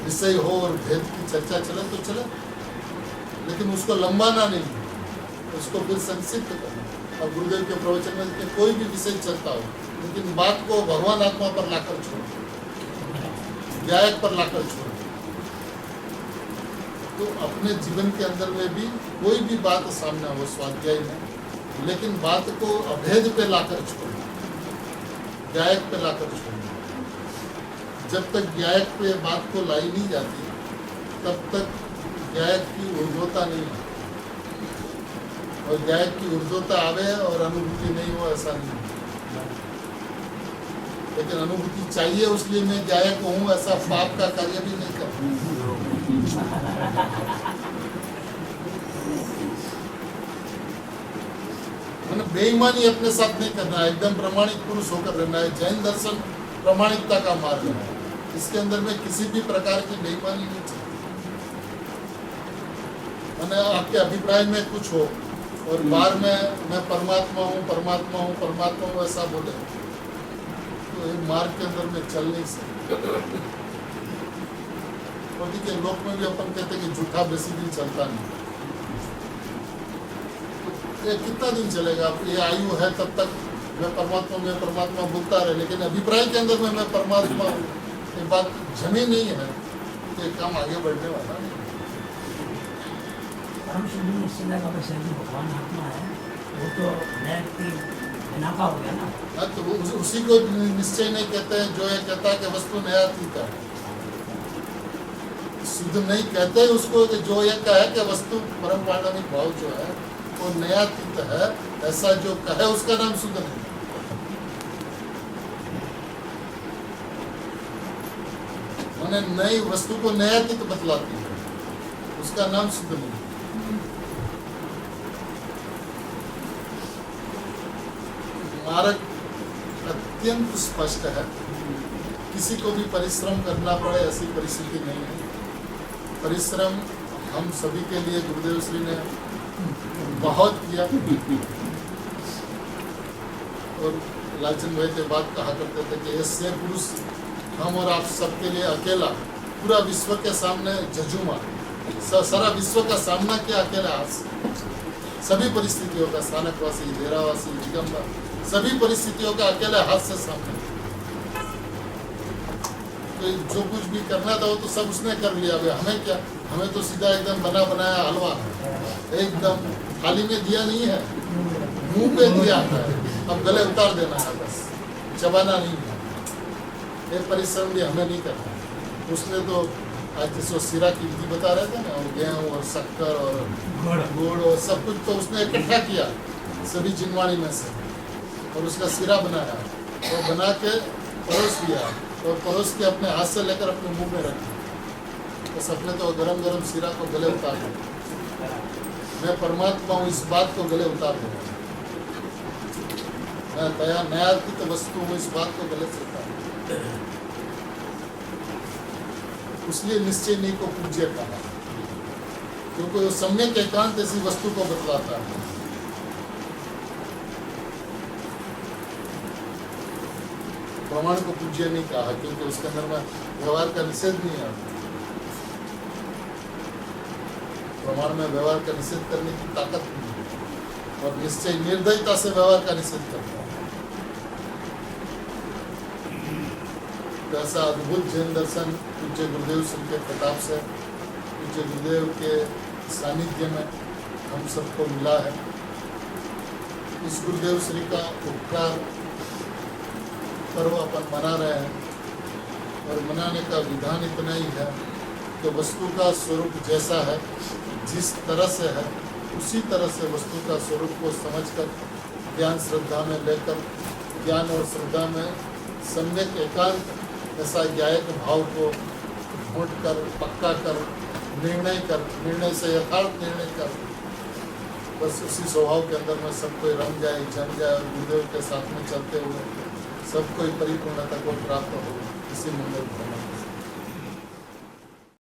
विषय हो और भेद की चर्चा चले तो चले, लेकिन उसको लंबाना नहीं, उसको फिर संक्षिप्त करना। और गुरुदेव के प्रवचन में कोई भी विषय चलता हो, लेकिन बात को भगवान आत्मा पर लाकर छोड़, ज्ञायक पर लाकर छोड़। तो अपने जीवन के अंदर में भी कोई भी बात सामने हो स्वाध्याय में, लेकिन बात को अभेद पे लाकर छोड़ना, ज्ञायक पे लाकर छोड़ना। जब तक ज्ञायक पे बात को लाई नहीं जाती तब तक ज्ञायक की ऊर्ध्वता नहीं है, और ज्ञायक की ऊर्ध्वता आवे और अनुभूति नहीं हो, ऐसा नहीं है। लेकिन अनुभूति चाहिए, उसलिए मैं गायक हूँ, ऐसा पाप का कार्य भी नहीं करता। मैंने बेईमानी अपने साथ नहीं करना है, एकदम प्रमाणिक पुरुष होकर रहना है। जैन दर्शन प्रमाणिकता का मार्ग है, इसके अंदर में किसी भी प्रकार की बेईमानी नहीं चाहिए। मैंने आपके अभिप्राय में कुछ हो और बार में मैं परमात्मा हूँ, परमात्मा हूँ, परमात्मा हूँ ऐसा बोले तो ये मार्ग के अंदर में चल नहीं सकते। के लोक में भी अपन कहते हैं कि झूठा बेसी दिन चलता नहीं। ये कितना दिन चलेगा? ये आयु है तब तक मैं परमात्मा बोलता रहे, लेकिन अभिप्राय के अंदर में मैं परमात्मा हूँ, ये बात जमी नहीं है, ये काम आगे बढ़ने वाला नहीं। परम शुद्ध निश्चय का वैसे जो भगवान आत्मा है वो तो नए की बिना का हो गया ना। हाँ, तो उसी को निश्चय नहीं कहते हैं जो ये कहता है कि वस्तु न्यायातीत है। शुद्ध नहीं कहते उसको कि जो ये कहे कि वस्तु परम पारमाणिक भाव जो है वो न्यायातीत है, ऐसा जो कहे उसका नाम शुद्ध नहीं। मैंने नई वस्तु को न्यायातीत बतलाती है, उसका नाम शुद्ध नहीं। मार्ग अत्यंत स्पष्ट है, किसी को भी परिश्रम करना पड़े ऐसी परिस्थिति नहीं है। परिश्रम हम सभी के लिए गुरुदेव श्री ने बहुत किया, और लालचंद भाई के बात कहा करते थे कि ऐसे पुरुष हम और आप सबके लिए अकेला पूरा विश्व के सामने जजुमा, सारा विश्व का सामना किया अकेला हाथ से। सभी परिस्थितियों का, स्थानकवासी, डेरावासी, दिगंबर, सभी परिस्थितियों का अकेले हाथ से सामना। तो जो कुछ भी करना था वो तो सब उसने कर लिया। हमें क्या, हमें तो सीधा एकदम बना बनाया हलवा एकदम थाली में दिया नहीं है, मुंह पे दिया है, अब गले उतार देना है, बस चबाना नहीं है। ये परिश्रम भी हमें नहीं करना। उसने तो आज जिसको सिरा की विधि बता रहे थे ना, गेहूँ और शक्कर और गुड़ और सब कुछ तो उसने इकट्ठा किया सभी जिनवाणी में से, और उसका सिरा बनाया और बना के परोस दिया, और परोस के अपने हाथ से लेकर अपने मुंह में रखा। तो सबने तो गरम गरम सिरा को गले उतार दिया। मैं परमात्मा हूँ इस बात को गले उतार दूंगा, मैं दया न्यायातीत वस्तु हूँ इस बात को गले से उतार दूंगा। इसलिए निश्चय नहीं को पूज्य कहा, क्योंकि वो सम्यक एकांत ऐसी वस्तु को बतलाता है। प्रमाण को पूज्य नहीं कहा, क्योंकि उसके अंदर में व्यवहार का निषेध नहीं आता। प्रमाण में व्यवहार का निषेध करने की ताकत नहीं है, और निश्चय निर्दयता से व्यवहार का निषेध करता है। ऐसा अद्भुत जैन दर्शन पूज्य गुरुदेव श्री के प्रताप से, पूज्य गुरुदेव के सानिध्य में हम सबको मिला है। इस गुरुदेव श्री का उपकार पर्व अपन मना रहे हैं, और मनाने का विधान इतना ही है कि वस्तु का स्वरूप जैसा है, जिस तरह से है, उसी तरह से वस्तु का स्वरूप को समझकर ज्ञान श्रद्धा में लेकर, ज्ञान और श्रद्धा में सम्यक एकांत ऐसा ज्ञायक भाव को ढूंढ कर, पक्का कर, निर्णय से यथार्थ निर्णय कर, बस उसी स्वभाव के अंदर में सब कोई रम जाए, जम जाए, और गुरुदेव के साथ में चलते हुए सब कोई परिपूर्णता को प्राप्त हो। इसी मंगल भावना